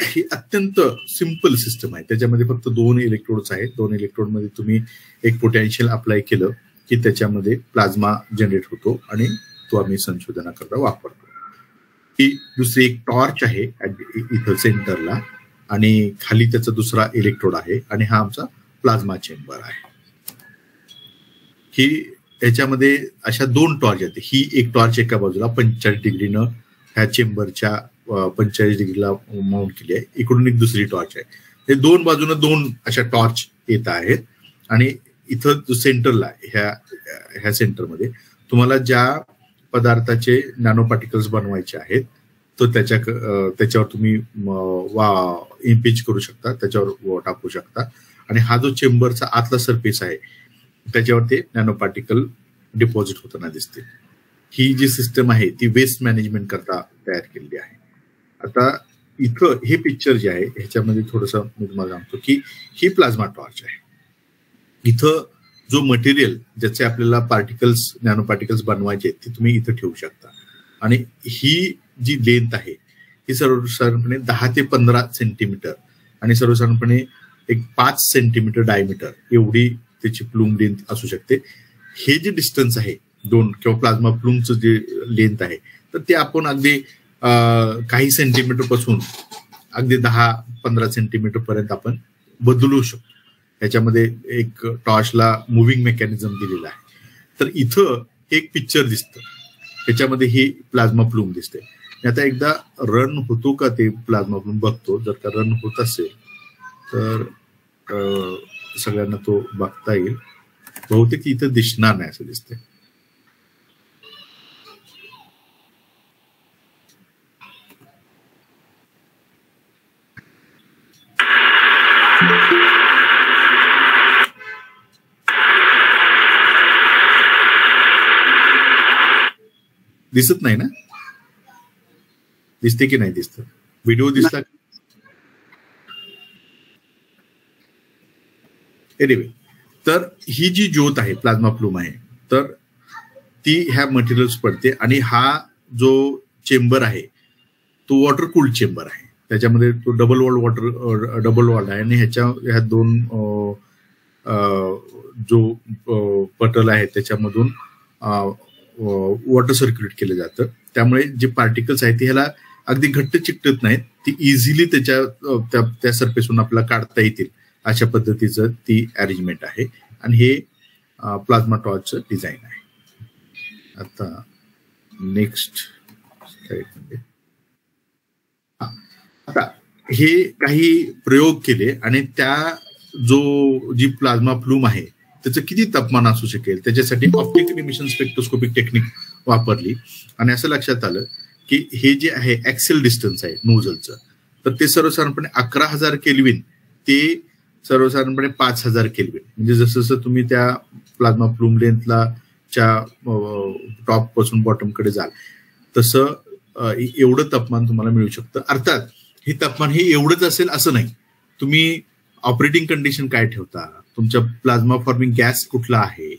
ही अत्यंत सिंपल सिस्टम आहे. त्याच्यामध्ये फक्त 2 इलेक्ट्रोड्स आहेत. 2 इलेक्ट्रोड मध्ये तुम्ही एक पोटेन्शियल अप्लाय केलं की त्याच्यामध्ये प्लाझ्मा जनरेट होतो आणि तो आम्ही संशोधनाकरता वापरतो. ही दुसरी एक टॉर्च आहे इथं सेंटरला आणि खाली त्याचा दुसरा इलेक्ट्रोड आहे आणि हा आमचा प्लाझ्मा चेंबर आहे. ही त्याच्यामध्ये अशा 2 टॉर्च आहेत. ही एक टॉर्च एका बाजूला 45 डिग्रीनं ह्या चेंबरच्या 45 डिग्रीला माउंट केली आहे. इकडून एक दुसरी टॉर्च आहे. हे 2 बाजूनं 2 अशा टॉर्च येत आहेत आणि इथं जो सेंटरला ह्या सेंटरमध्ये तुम्हाला ज्या पदार्थाचे नॅनो पार्टिकल्स बनवायचे आहेत तर त्याच्यावर तुम्ही इम्पिच करू शकता, त्याच्यावर टाकू शकता आणि हा जो चेंबरचा आतला सरफेस आहे त्याच्यावर ते नॅनो पार्टिकल डिपॉझिट होताना दिसते. ही जी सिस्टम आहे ती वेस्ट मॅनेजमेंट करता तयार केलेली आहे. आता इथं हे पिक्चर जे आहे ह्याच्यामध्ये थोडंसं मी तुम्हाला सांगतो की ही प्लाझ्मा टॉर्च आहे. इथं जो मटेरियल ज्याचे आपल्याला पार्टिकल्स नॅनो पार्टिकल्स बनवायचे ते तुम्ही इथं ठेवू शकता आणि ही जी लेंथ आहे ही सर्वसाधारणपणे 10 ते 15 सेंटीमीटर आणि सर्वसाधारणपणे एक 5 सेंटीमीटर डायमीटर एवढी त्याची प्लूम लेंथ असू शकते. हे जे डिस्टन्स आहे 2 किंवा प्लाझ्मा प्लूमचं जे लेंथ आहे तर ते आपण अगदी काही सेंटीमीटर पासून अगदी 10-15 सेंटीमीटर पर्यंत आपण बदलू शकतो. ह्याच्यामध्ये एक टॉर्चला मुव्हिंग मेकॅनिझम दिलेला आहे. तर इथं एक पिक्चर दिसतं त्याच्यामध्ये ही प्लाझ्मा प्लूम दिसते. आता एकदा रन होतो का ते प्लाझ्मा प्लूम बघतो. जर का रन होत असेल तर सगळ्यांना तो बघता येईल. बहुतेक इथं दिसणार नाही असं दिसतंय. दिसत नाही ना? दिसते की नाही दिसत? व्हिडिओ दिसता? एनिवे, तर ही जी ज्योत आहे प्लाझ्मा प्लूम आहे तर ती ह्या मटेरियल्स पडते आणि हा जो चेंबर आहे तो वॉटर कूल्ड चेंबर आहे. त्याच्यामध्ये तो डबल वॉल आहे आणि ह्या 2 जो पटल आहे त्याच्यामधून वॉटर सर्क्युलेट केलं जातं. त्यामुळे जे पार्टिकल्स आहेत ते ह्याला अगदी घट्ट चिकटत नाहीत. ती इझिली त्या सरफेसवरून आपल्याला काढता येतील अशा पद्धतीचं ती अरेंजमेंट आहे आणि हे प्लाझ्मा टॉर्चचं डिझाईन आहे. आता नेक्स्ट स्लाइडमध्ये आता हे काही प्रयोग केले आणि जी प्लाझ्मा प्लूम आहे त्याचं किती तापमान असू शकेल त्याच्यासाठी ऑप्टिकल इमिशन स्पेक्ट्रोस्कोपिक टेक्निक वापरली आणि असं लक्षात आलं की हे जे आहे ऍक्सियल डिस्टन्स आहे नोझलचं तर ते सर्वसाधारणपणे 11,000 केल्विन ते सर्वसाधारणपणे 5,000 केल्विन. म्हणजे जसं जसं तुम्ही त्या प्लाझ्मा प्लूम लेंथला टॉप पासून बॉटम कडे जाल तसं एवढं तापमान तुम्हाला मिळू शकतं. अर्थात हे तापमान हे एवढंच असेल असं नाही. तुम्ही ऑपरेटिंग कंडिशन काय ठेवता, तुमच्या प्लाझ्मा फॉर्मिंग गॅस कुठला आहे,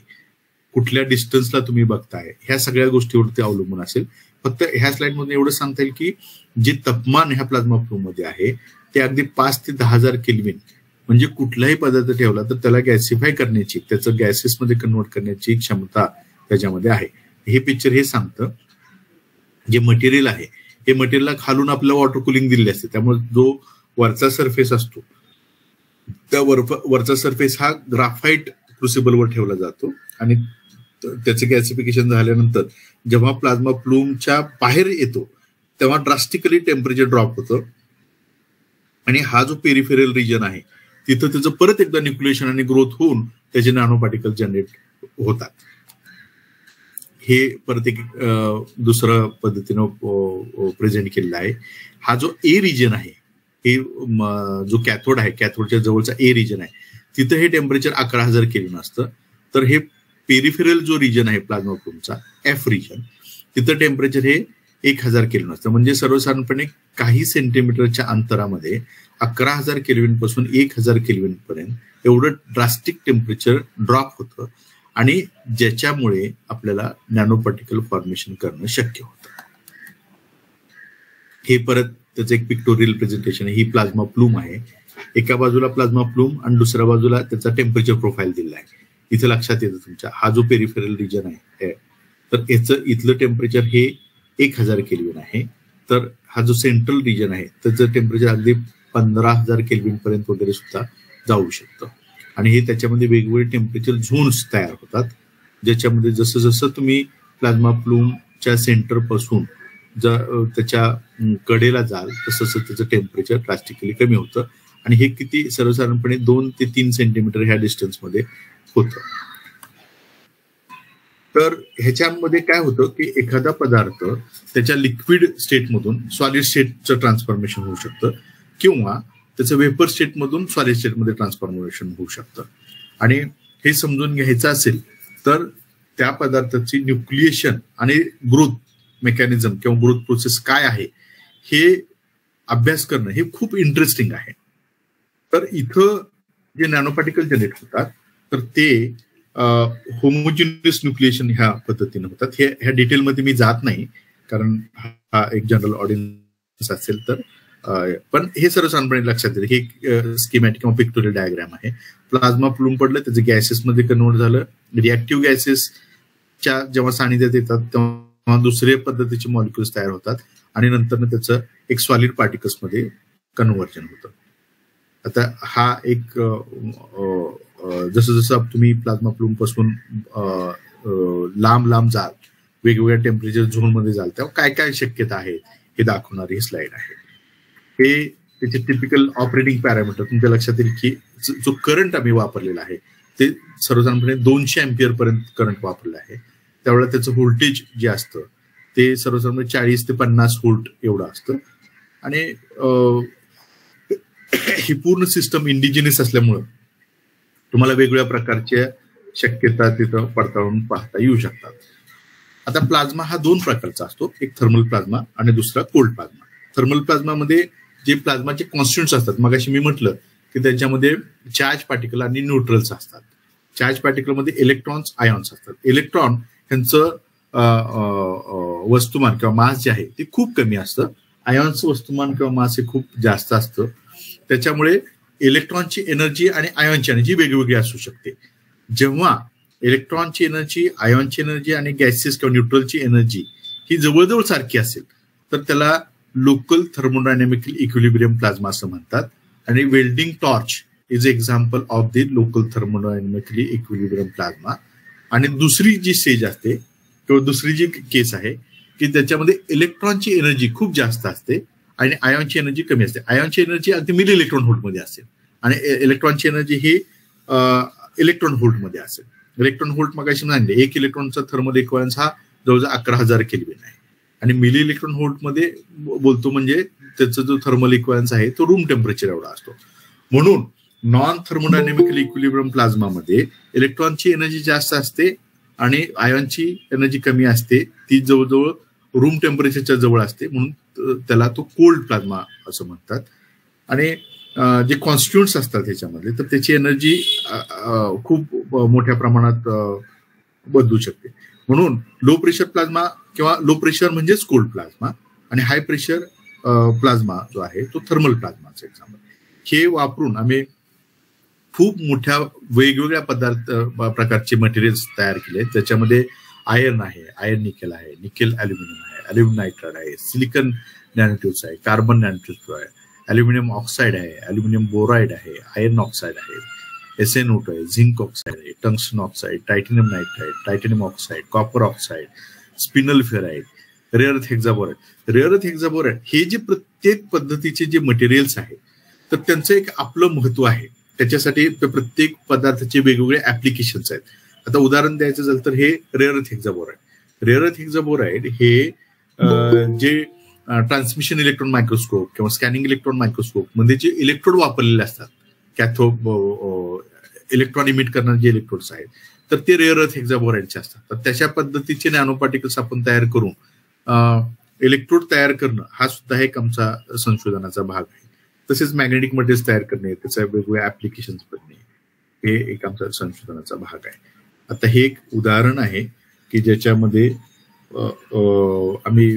कुठल्या डिस्टन्सला तुम्ही बघताय, ह्या सगळ्या गोष्टीवरती अवलंबून असेल. फक्त ह्या स्लाइडमध्ये एवढं सांगता येईल की जे तापमान ह्या प्लाझ्मा फ्लो मध्ये आहे ते अगदी 5 ते 10,000 केल्विन. म्हणजे कुठलाही पदार्थ ठेवला तर त्याला गॅसिफाय करण्याची, त्याचं गॅसेसमध्ये कन्वर्ट करण्याची क्षमता त्याच्यामध्ये आहे. हे पिक्चर हे सांगतं जे मटेरियल आहे हे मटेरियलला खालून आपल्याला वॉटर कुलिंग दिलेली असते. त्यामुळे जो वरचा सरफेस असतो त्या वरचा सरफेस हा ग्राफाईट क्रुसिबलवर ठेवला जातो आणि त्याचं गॅसिफिकेशन झाल्यानंतर जेव्हा प्लाझ्मा प्लूमच्या बाहेर येतो तेव्हा ड्रास्टिकली टेम्परेचर ड्रॉप होतं आणि हा जो पेरिफेरल रिजन आहे तिथं त्याचं परत एकदा न्यूक्लिएशन आणि ग्रोथ होऊन त्याचे नॅनो पार्टिकल जनरेट होतात. हे परत एक दुसरं पद्धतीनं प्रेझेंट केलेलं आहे. हा जो ए रिजन आहे हे जो कॅथोड आहे, कॅथोडच्या जवळचा ए रिजन आहे, तिथं हे टेम्परेचर 11,000 केल्विन असतं. तर हे पेरिफेरल जो रिजन आहे प्लाझ्मा प्लूमचा एफ रिजन, तिथं टेम्परेचर हे 1,000 केल्विन असतं. म्हणजे सर्वसाधारणपणे काही सेंटीमीटरच्या अंतरामध्ये 11,000 केल्विन पासून 1,000 केल्विन पर्यंत एवढं ड्रास्टिक टेम्परेचर ड्रॉप होतं आणि ज्याच्यामुळे आपल्याला नॅनो पार्टिकल फॉर्मेशन करणं शक्य होतं. हे परत त्याचं एक पिक्टोरियल प्रेझेंटेशन आहे. ही प्लाझ्मा प्लूम आहे, एका बाजूला प्लाझ्मा प्लूम आणि दुसऱ्या बाजूला त्याचा टेम्परेचर प्रोफाईल दिलेला आहे. इथे लक्षात येतं तुमच्या, हा जो पेरिफेरल रिजन आहे तर याचं इथलं टेम्परेचर हे 1000 केल्विन आहे. तर हा जो सेंट्रल रिजन आहे त्याचं टेम्परेचर अगदी 15,000 केल्विन पर्यंत वगैरे सुद्धा जाऊ शकतं. आणि हे त्याच्यामध्ये वेगवेगळे टेम्परेचर झोन्स तयार होतात, ज्याच्यामध्ये जसं जसं तुम्ही प्लाझ्मा प्लूमच्या सेंटर पासून त्याच्या कडेला जाल तसं त्याचं टेम्परेचर ड्रास्टिकली कमी होतं. आणि हे किती सर्वसाधारणपणे 2 ते 3 सेंटीमीटर ह्या डिस्टन्समध्ये होतं. तर ह्याच्यामध्ये काय होतं की एखादा पदार्थ त्याच्या लिक्विड स्टेटमधून सॉलिड स्टेटचं ट्रान्सफॉर्मेशन होऊ शकतं किंवा त्याचं वेपर स्टेटमधून सॉलिड स्टेटमध्ये ट्रान्सफॉर्मेशन होऊ शकतं. आणि हे समजून घ्यायचं असेल तर त्या पदार्थाची न्यूक्लिएशन आणि ग्रोथ मेकॅनिझम किंवा ग्रोथ प्रोसेस काय आहे हे अभ्यास करणं हे खूप इंटरेस्टिंग आहे. तर इथं जे नॅनो पार्टिकल जनरेट होतात तर ते होमोजिनियस न्यूक्लिएशन ह्या पद्धतीने होतात. ह्या डिटेलमध्ये मी जात नाही कारण हा एक जनरल ऑडियन्स असेल तर, पण हे सर्वसाधारणपणे लक्षात येईल. हे स्कीमॅटिक किंवा पिक्टोरियल डायग्राम आहे. प्लाझ्मा प्लूम पडलं, त्याचं गॅसेसमध्ये कन्वर्ट झालं, रिॲक्टिव्ह गॅसेसच्या जेव्हा सानिध्यात येतात तेव्हा दुसऱ्या पद्धतीचे मॉलिक्युल्स तयार होतात आणि नंतर त्याचं एक सॉलिड पार्टिकल्समध्ये कन्व्हर्जन होतं. आता हा एक जसं जसं तुम्ही प्लाझ्मा प्लूम पासून लांब लांब जाल, वेगवेगळ्या टेम्परेचर झोनमध्ये जाल, तेव्हा काय काय शक्यता आहेत हे दाखवणारी स्लाइड आहे. हे त्याचे टिपिकल ऑपरेटिंग पॅरामीटर तुमच्या लक्षात येईल की जो करंट आम्ही वापरलेला आहे ते सर्वसाधारणपणे 200 अँपिअर पर्यंत करंट वापरलं आहे. त्यावेळेला त्याचं व्होल्टेज जे असतं ते सर्वसाधारणपणे 40 ते 50 व्होल्ट एवढं असतं. आणि ही पूर्ण सिस्टम इंडिजिनियस असल्यामुळं तुम्हाला वेगवेगळ्या प्रकारच्या शक्यता तिथं पडताळून पाहता येऊ शकतात. आता प्लाझ्मा हा 2 प्रकारचा असतो, एक थर्मल प्लाझ्मा आणि दुसरा कोल्ड प्लाझ्मा. थर्मल प्लाझ्मामध्ये जे प्लाझ्माचे कॉन्स्टिट्यूएंट्स असतात, मगाशी मी म्हटलं की त्याच्यामध्ये चार्ज पार्टिकल आणि न्यूट्रल्स असतात. चार्ज पार्टिकलमध्ये इलेक्ट्रॉन्स, आयॉन्स असतात. इलेक्ट्रॉन ह्यांचं वस्तुमान किंवा मास जे आहे ते खूप कमी असतं. आयॉन्सचं वस्तुमान किंवा मास हे खूप जास्त असतं. त्याच्यामुळे इलेक्ट्रॉनची एनर्जी आणि आयॉनची एनर्जी वेगवेगळी असू शकते. जेव्हा इलेक्ट्रॉनची एनर्जी, आयॉनची एनर्जी आणि गॅसेस किंवा न्यूट्रलची एनर्जी ही जवळजवळ सारखी असेल तर त्याला लोकल थर्मोडायनॅमिकल इक्विलिब्रियम प्लाझ्मा असं म्हणतात. आणि welding torch is example of the local thermodynamically equilibrium plasma. आणि दुसरी जी स्टेज असते किंवा दुसरी जी केस आहे की त्याच्यामध्ये इलेक्ट्रॉनची एनर्जी खूप जास्त असते आणि आयॉनची एनर्जी कमी असते. आयॉनची एनर्जी अगदी मिली इलेक्ट्रॉन व्होल्टमध्ये असेल आणि इलेक्ट्रॉनची एनर्जी ही इलेक्ट्रॉन व्होल्टमध्ये असेल. इलेक्ट्रॉन व्होल्ट मगाशी म्हणले 1 इलेक्ट्रॉनचा थर्मल इक्विव्हॅलन्स हा जवळजवळ 11,000 केल्विन आहे. आणि मिली इलेक्ट्रॉन व्होल्टमध्ये बोलतो म्हणजे त्याचा जो थर्मल इक्विव्हॅलन्स आहे तो रूम टेम्परेचर एवढा असतो. म्हणून नॉन थर्मोडायनॅमिकल इक्विलिब्रियम प्लाझ्मामध्ये इलेक्ट्रॉनची एनर्जी जास्त असते आणि आयॉनची एनर्जी कमी असते. ती जवळजवळ रूम टेम्परेचरच्या जवळ असते, म्हणून त्याला तो कोल्ड प्लाझ्मा असं म्हणतात. आणि जे कॉन्स्टिट्युएंट्स असतात ह्याच्यामध्ये तर त्याची एनर्जी खूप मोठ्या प्रमाणात बदलू शकते. म्हणून लो प्रेशर प्लाझ्मा किंवा लो प्रेशर म्हणजेच कोल्ड प्लाझ्मा आणि हाय प्रेशर प्लाझ्मा जो आहे तो थर्मल प्लाझ्माचं एक्झाम्पल. हे वापरून आम्ही खूप मोठ्या वेगवेगळ्या प्रकारचे मटेरियल्स तयार केले. त्याच्यामध्ये आयर्न आहे, आयर्न निकेल आहे, निकेल अल्युमिनियम आहे, अल्युमिनियम नायट्राइड आहे, सिलिकॉन नॅनोट्यूब्स आहे, कार्बन नॅनोट्यूब्स आहे, अल्युमिनियम ऑक्साईड आहे, अल्युमिनियम बोराईड आहे, आयर्न ऑक्साईड आहे, SnO2 आहे, झिंक ऑक्साईड आहे, tungsten oxide, titanium nitride, titanium oxide, copper oxide, spinel ferrite, rare earth hexaboride. Rare earth हेक्झाबोराइड हे जे प्रत्येक पद्धतीचे जे मटेरियल्स आहेत तर त्यांचं एक आपलं महत्व आहे. त्याच्यासाठी प्रत्येक पदार्थाचे वेगवेगळे ऍप्लिकेशन्स आहेत. आता उदाहरण द्यायचं झालं तर हे rare earth hexaboride. Rare earth हेक्झाबोराइड हे जे ट्रान्समिशन इलेक्ट्रॉन मायक्रोस्कोप किंवा स्कॅनिंग इलेक्ट्रॉन मायक्रोस्कोप मध्ये जे इलेक्ट्रोड वापरलेले असतात, कॅथोड इलेक्ट्रॉन इमिट करणारे जे इलेक्ट्रोड्स आहेत तर ते रेअर अर्थ हेक्झाबोराइडचे असतात. तर तशा पद्धतीचे नॅनो पार्टिकल्स आपण तयार करून इलेक्ट्रोड तयार करणं हा सुद्धा एक आमचा संशोधनाचा भाग आहे. तसेच मॅग्नेटिक मटेरियल्स तयार करणे, त्याचा वेगवेगळ्या ऍप्लिकेशन्स बनणे हे एक आमचा संशोधनाचा भाग आहे. आता हे एक उदाहरण आहे की ज्याच्यामध्ये आम्ही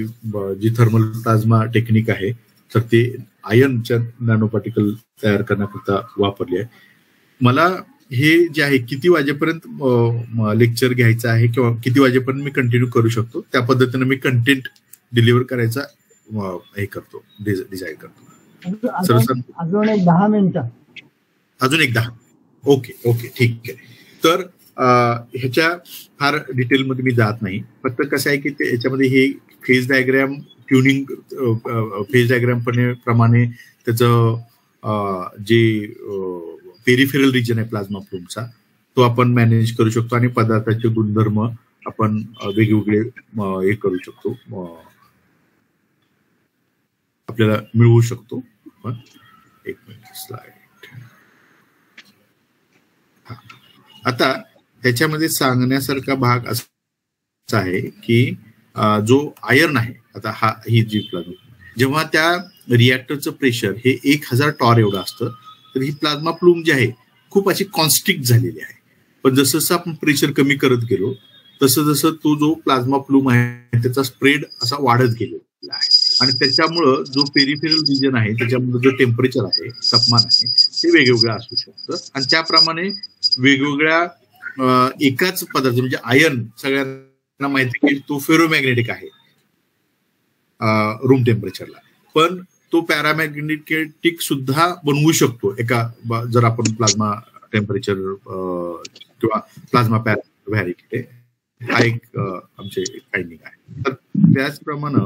जी थर्मल प्लाझ्मा टेक्निक आहे तर ते आयर्नच्या नॅनो पार्टिकल तयार करण्याकरता वापरली आहे. मला हे जे आहे किती वाजेपर्यंत लेक्चर घ्यायचं आहे किंवा किती वाजेपर्यंत मी कंटिन्यू करू शकतो त्या पद्धतीने मी कंटेंट डिलिव्हर करायचा हे करतो, डिझाईन करतो. अजून एक 10 मिनिटं. अजून एक 10. ओके ठीक आहे. तर ह्याच्या फार डिटेलमध्ये मी जात नाही. फक्त कसं आहे की याच्यामध्ये हे phase diagram tuning, phase diagram प्रमाणे त्याचं जे पेरिफेरल रिजन आहे प्लाझ्मा फ्लूमचा तो आपण मॅनेज करू शकतो आणि पदार्थाचे गुणधर्म आपण वेगवेगळे हे करू शकतो, आपल्याला मिळवू शकतो. एक मिनिट, स्लाइड. आता ह्याच्यामध्ये सांगण्यासारखा भाग असा आहे की जो आयर्न आहे, आता ही जी प्लाझ्मा, जेव्हा त्या रिॲक्टरचं प्रेशर हे 1000 टॉर एवढं असतं तर ही प्लाझ्मा प्लूम जी आहे खूप अशी कॉन्स्ट्रिक्ट झालेली आहे. पण जसं जसं आपण प्रेशर कमी करत गेलो तसं जसं तो जो प्लाझ्मा प्लूम आहे त्याचा स्प्रेड असा वाढत गेलेला आहे आणि त्याच्यामुळं जो पेरिफेरल रिजन आहे त्याच्यामध्ये जो टेम्परेचर आहे, तापमान आहे, ते वेगवेगळं असू शकतं. आणि त्याप्रमाणे वेगवेगळ्या एकाच पदार्थ म्हणजे आयर्न सगळ्यांना माहिती की तो फेरोमॅग्नेटिक आहे रूम टेम्परेचरला, पण तो पॅरामॅग्नेटिक सुद्धा बनवू शकतो जर आपण प्लाझ्मा टेम्परेचर किंवा प्लाझ्मा व्हॅरिटी, हा एक आमचे फाइंडिंग आहे. तर त्याचप्रमाणे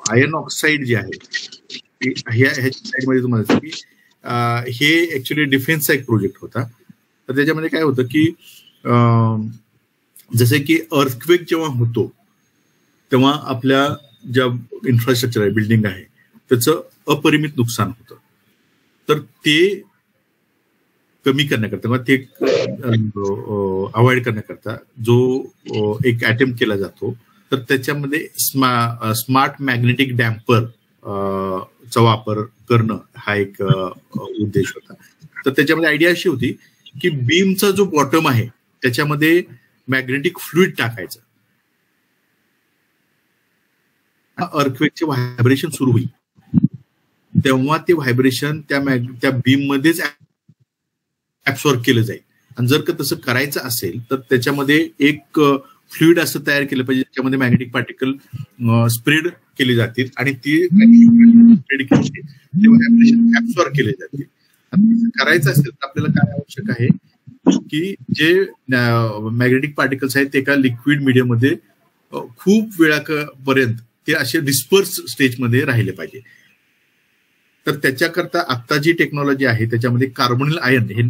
आयर्न ऑक्साईड जे आहे ह्या साईडमध्ये तुम्हाला की हे ऍक्च्युली डिफेन्सचा एक प्रोजेक्ट होता. तर त्याच्यामध्ये काय होतं की जसे की अर्थक्वेक जेव्हा होतो तेव्हा आपल्या ज्या इन्फ्रास्ट्रक्चर आहे, बिल्डिंग आहे, त्याचं अपरिमित नुकसान होतं. तर ते कमी करण्याकरता ते अवॉइड करण्याकरता जो एक अटेम्प्ट केला जातो तर त्याच्यामध्ये स्मार्ट मॅग्नेटिक डॅम्पर चा वापर करणं हा एक उद्देश होता. तर त्याच्यामध्ये आयडिया अशी होती की बीमचा जो बॉटम आहे त्याच्यामध्ये मॅग्नेटिक फ्लुइड टाकायचं. अर्थक्वेकचे व्हायब्रेशन सुरू होईल तेव्हा ते व्हायब्रेशन त्या बीम मध्येच ऍब्सॉर्ब केलं जाईल. आणि जर का तसं करायचं असेल तर त्याच्यामध्ये एक फ्लुइड असं तयार केलं पाहिजे त्याच्यामध्ये मॅग्नेटिक पार्टिकल स्प्रेड केले जातील आणि ती स्प्रेड केली ते व्हायब्रेशन ऍब्सॉर्ब केले जातील. करायचं असेल तर आपल्याला काय आवश्यक आहे की जे मॅग्नेटिक पार्टिकल्स आहेत ते एका लिक्विड मीडियम मध्ये खूप वेळापर्यंत ते असे डिस्पर्स स्टेजमध्ये राहिले पाहिजे. तर त्याच्याकरता आता जी टेक्नॉलॉजी आहे त्याच्यामध्ये कार्बोनिल आयर्न हे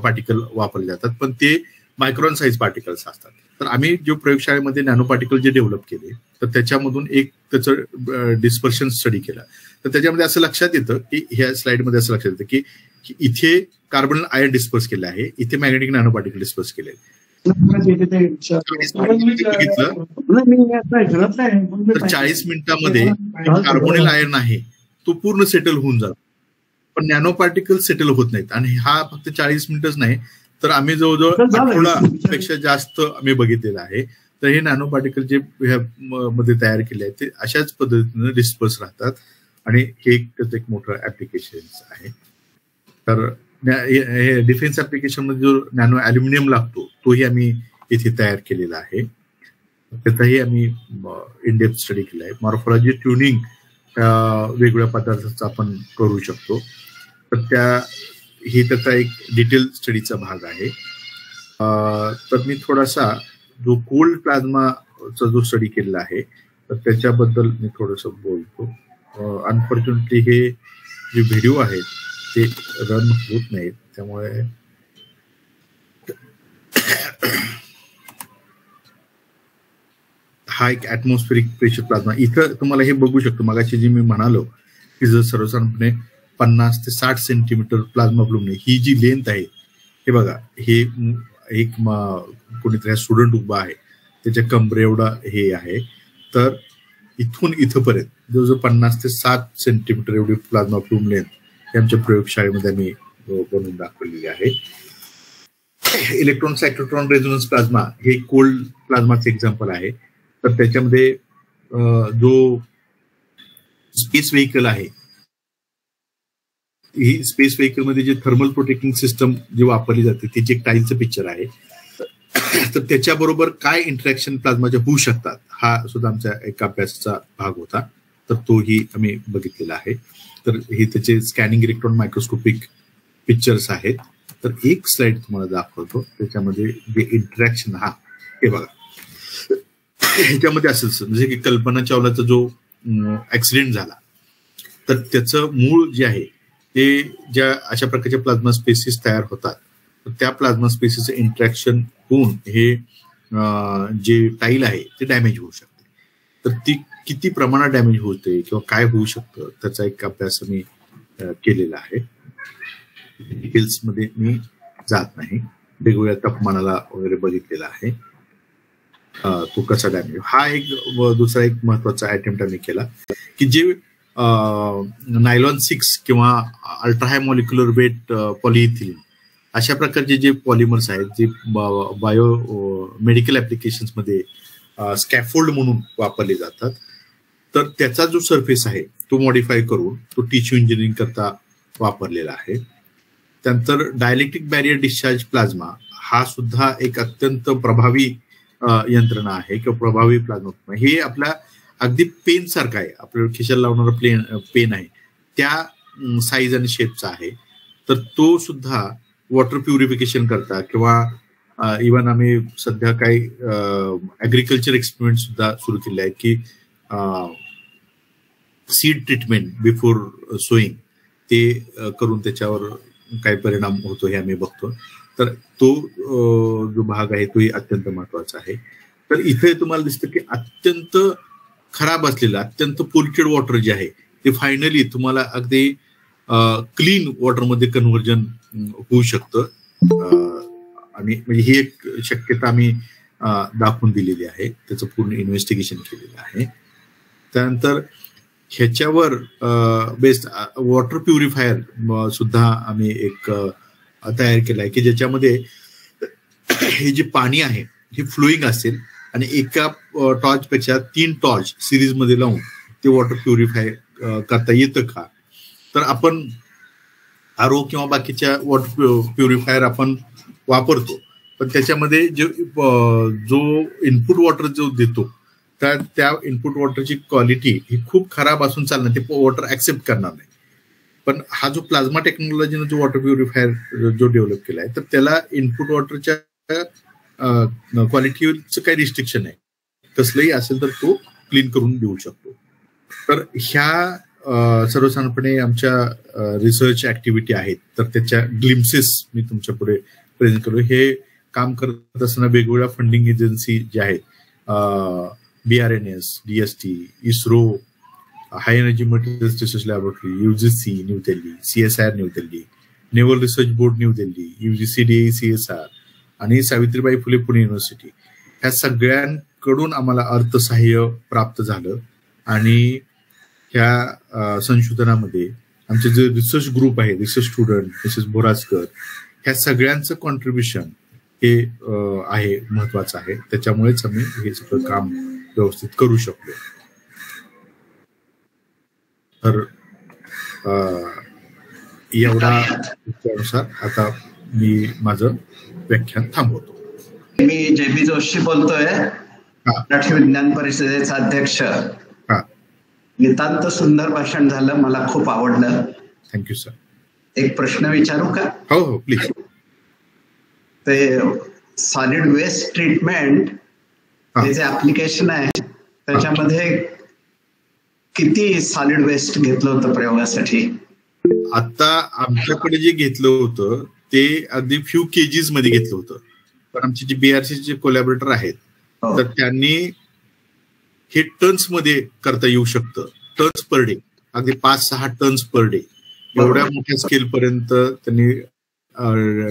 पार्टिकल वापरले जातात, पण ते मायक्रॉन साईज पार्टिकल्स असतात. तर आम्ही जो प्रयोगशाळेमध्ये नॅनो पार्टिकल जे डेव्हलप केले तर त्याच्यामधून एक त्याचं डिस्पर्शन स्टडी केला. तर त्याच्यामध्ये असं लक्षात येतं की ह्या स्लाइडमध्ये असं लक्षात येतं की इथे कार्बोनिल आयर्न डिस्पर्स केलं आहे, इथे मॅग्नेटिक नॅनो पार्टिकल डिस्पर्स केले. 40 मिनिटांमध्ये कार्बोनिल आयर्न आहे तो पूर्ण सेटल होऊन जातो, पण नॅनो पार्टिकल सेटल होत नाहीत. आणि हा फक्त 40 मिनिटच नाही तर आम्ही जवळजवळ 8 आठवड्यापेक्षा जास्त आम्ही बघितलेलं आहे. तर हे नॅनो पार्टिकल जे मध्ये तयार केले आहेत ते अशाच पद्धतीने डिस्पर्स राहतात आणि हे त्याचं एक मोठं ऍप्लिकेशन आहे. तर हे डिफेन्स ऍप्लिकेशन मध्ये जो नॅनो अल्युमिनियम लागतो तोही आम्ही इथे तयार केलेला आहे. त्याचाही आम्ही इन डेप्थ स्टडी केला आहे. मॉर्फोलॉजी ट्युनिंग वेगवेगळ्या पदार्थाचा आपण करू शकतो. तर ही त्याचा एक डिटेल स्टडीचा भाग आहे. तर मी थोडासा जो कोल्ड प्लाझ्माचा जो स्टडी केलेला आहे तर त्याच्याबद्दल मी थोडंसं बोलतो. अनफॉर्च्युनेटली हे जे व्हिडिओ आहेत ते रन होत नाहीत, त्यामुळे हा एक ऍटमॉस्फेरिक प्रेशर प्लाझ्मा इथं तुम्हाला हे बघू शकतो. मगाशी जी मी म्हणालो की जर सर्वसाधारणपणे 50 ते 60 सेंटीमीटर प्लाझ्मा फ्लुमने ही जी लेंथ आहे, हे बघा, हे एक कोणीतरी स्टुडंट उभा आहे त्याच्या कमरे एवढा हे आहे. तर इथून इथपर्यंत जवळजवळ 50 ते 7 सेंटीमीटर एवढी प्लाझ्मा फ्लुम लेंथ हे आमच्या प्रयोगशाळेमध्ये आम्ही बनवून दाखवलेली आहे. इलेक्ट्रॉन सायक्लोट्रॉन रेझोनन्स प्लाझ्मा हे कोल्ड प्लाझ्माचं एक्झाम्पल आहे. तर त्याच्यामध्ये जो स्पेस व्हेकल आहे ही स्पेस व्हेकल मध्ये जे थर्मल प्रोटेक्टिंग सिस्टम जी वापरली जाते त्याची एक टाईलचं पिक्चर आहे. तर त्याच्याबरोबर काय इंटरॅक्शन प्लाझ्माच्या होऊ शकतात हा सुद्धा आमच्या एका अभ्यासाचा भाग होता. तर तोही आम्ही बघितलेला आहे. तर हे त्याचे स्कॅनिंग इलेक्ट्रॉन मायक्रोस्कोपिक पिक्चर्स आहेत. तर एक स्लाइड तुम्हाला दाखवतो त्याच्यामध्ये जे इंटरॅक्शन हे बघा. ह्याच्यामध्ये असं म्हणजे की कल्पना चावलाचा जो ऍक्सिडेंट झाला तर त्याचं मूळ जे आहे ते ज्या अशा प्रकारच्या प्लाझ्मा स्पेसिस तयार होतात तर त्या प्लाझ्मा स्पेसिसचं इंटरॅक्शन होऊन हे जे टाईल आहे ते डॅमेज होऊ शकते. तर ती किती प्रमाणात डॅमेज होते किंवा काय होऊ शकतं त्याचा एक अभ्यास मी केलेला आहे. डिटेल्स मध्ये मी जात नाही. वेगवेगळ्या तापमानाला वगैरे बघितलेला आहे तो कसा डॅमेज. हा एक दुसरा एक महत्वाचा अटेम्प्ट आम्ही केला की जे नायलॉन 6 किंवा अल्ट्रा हाय मॉलिक्युलर वेट पॉलिइथिलीन अशा प्रकारचे जे पॉलिमर्स आहेत जे बायो मेडिकल ऍप्लिकेशन्स मध्ये स्कॅफोल्ड म्हणून वापरले जातात. तर त्याचा जो सरफेस आहे तो मॉडिफाय करून तो टिश्यू इंजिनिअरिंग करता वापरलेला आहे. त्यानंतर डायलेक्ट्रिक बॅरियर डिस्चार्ज प्लाझ्मा हा सुद्धा एक अत्यंत प्रभावी यंत्रणा आहे किंवा प्रभावी प्लाझ्मा. हे आपल्या अगदी पेन सारखं आहे. आपल्याला खिशाला लावणारा पेन आहे त्या साईज आणि शेपचा आहे. तर तो सुद्धा वॉटर प्युरिफिकेशन करता किंवा इव्हन आम्ही सध्या काही ऍग्रिकल्चर एक्सपेरिमेंट सुद्धा सुरू केले आहेत की सीड ट्रीटमेंट बिफोर सोईंग ते करून त्याच्यावर काय परिणाम होतो हे आम्ही बघतो. तर तो जो भाग आहे तोही अत्यंत महत्वाचा आहे. तर इथे तुम्हाला दिसतं की अत्यंत खराब असलेलं अत्यंत पोल्युटेड वॉटर जे आहे ते फायनली तुम्हाला अगदी क्लीन वॉटरमध्ये कन्व्हर्जन होऊ शकतं. आणि म्हणजे ही एक शक्यता आम्ही दाखवून दिलेली आहे. त्याचं पूर्ण इन्व्हेस्टिगेशन केलेलं आहे. त्यानंतर ह्याच्यावर बेस्ड वॉटर प्युरिफायर सुद्धा आम्ही एक तयार केला आहे की ज्याच्यामध्ये हे जे पाणी आहे हे फ्लोईंग असेल आणि एका टॉर्च पेक्षा 3 टॉर्च सिरीज मध्ये लावून ते वॉटर प्युरिफाय करता येतं का. तर आपण आरओ किंवा बाकीच्या वॉटर प्युरिफायर आपण वापरतो पण त्याच्यामध्ये जो इनपुट वॉटर जो देतो तर त्या इनपुट वॉटरची क्वालिटी ही खूप खराब असून चालणार ते वॉटर ऍक्सेप्ट करणार नाही. पण हा जो प्लाझ्मा टेक्नॉलॉजीनं जो वॉटर प्युरिफायर जो डेव्हलप केला आहे तर त्याला इनपुट वॉटरच्या क्वालिटीचं काही रिस्ट्रिक्शन आहे. कसलंही असेल तर तो क्लीन करून देऊ शकतो. तर ह्या सर्वसाधारणपणे आमच्या रिसर्च ऍक्टिव्हिटी आहेत. तर त्याच्या ग्लिम्सेस मी तुमच्या पुढे प्रेझेंट करू. हे काम करत असताना वेगवेगळ्या फंडिंग एजन्सी ज्या आहेत BRNS, DST, ISRO, high energy materials research laboratory, UGC new Delhi, CSIR new Delhi, naval research board new Delhi, UGCDA CSR आणि सावित्रीबाई फुले पुणे युनिव्हर्सिटी ह्या सगळ्यांकडून आम्हाला अर्थसहाय्य प्राप्त झालं. आणि ह्या संशोधनामध्ये आमचे जे रिसर्च ग्रुप आहे रिसर्च स्टुडंट मिसेस बोराजकर ह्या सगळ्यांचं कॉन्ट्रीब्युशन हे आहे महत्वाचं आहे. त्याच्यामुळेच आम्ही हे सगळं काम व्यवस्थित करू शकलो. तर एवढा त्यानुसार आता मी माझं व्याख्यान थांबवतो. मी JB जोशी बोलतोय, मराठी विज्ञान परिषदेचा अध्यक्ष. नितांत सुंदर भाषण झालं, मला खूप आवडलं. Thank you sir. एक प्रश्न विचारू का? हो हो प्लीज. ते सॉलिड वेस्ट ट्रीटमेंट हे जे ऍप्लिकेशन आहे त्याच्यामध्ये किती सॉलिड वेस्ट घेतलं होतं प्रयोगासाठी? आता आमच्याकडे जे घेतलं होतं ते अगदी फ्यू केजीज मध्ये घेतलं होतं. पण आमचे जे BRC चे कोलॅबोरेटर आहेत तर त्यांनी हे टन्स मध्ये करता येऊ शकतं. टन्स पर डे, अगदी 5-6 टन्स पर डे एवढ्या मोठ्या स्केल पर्यंत त्यांनी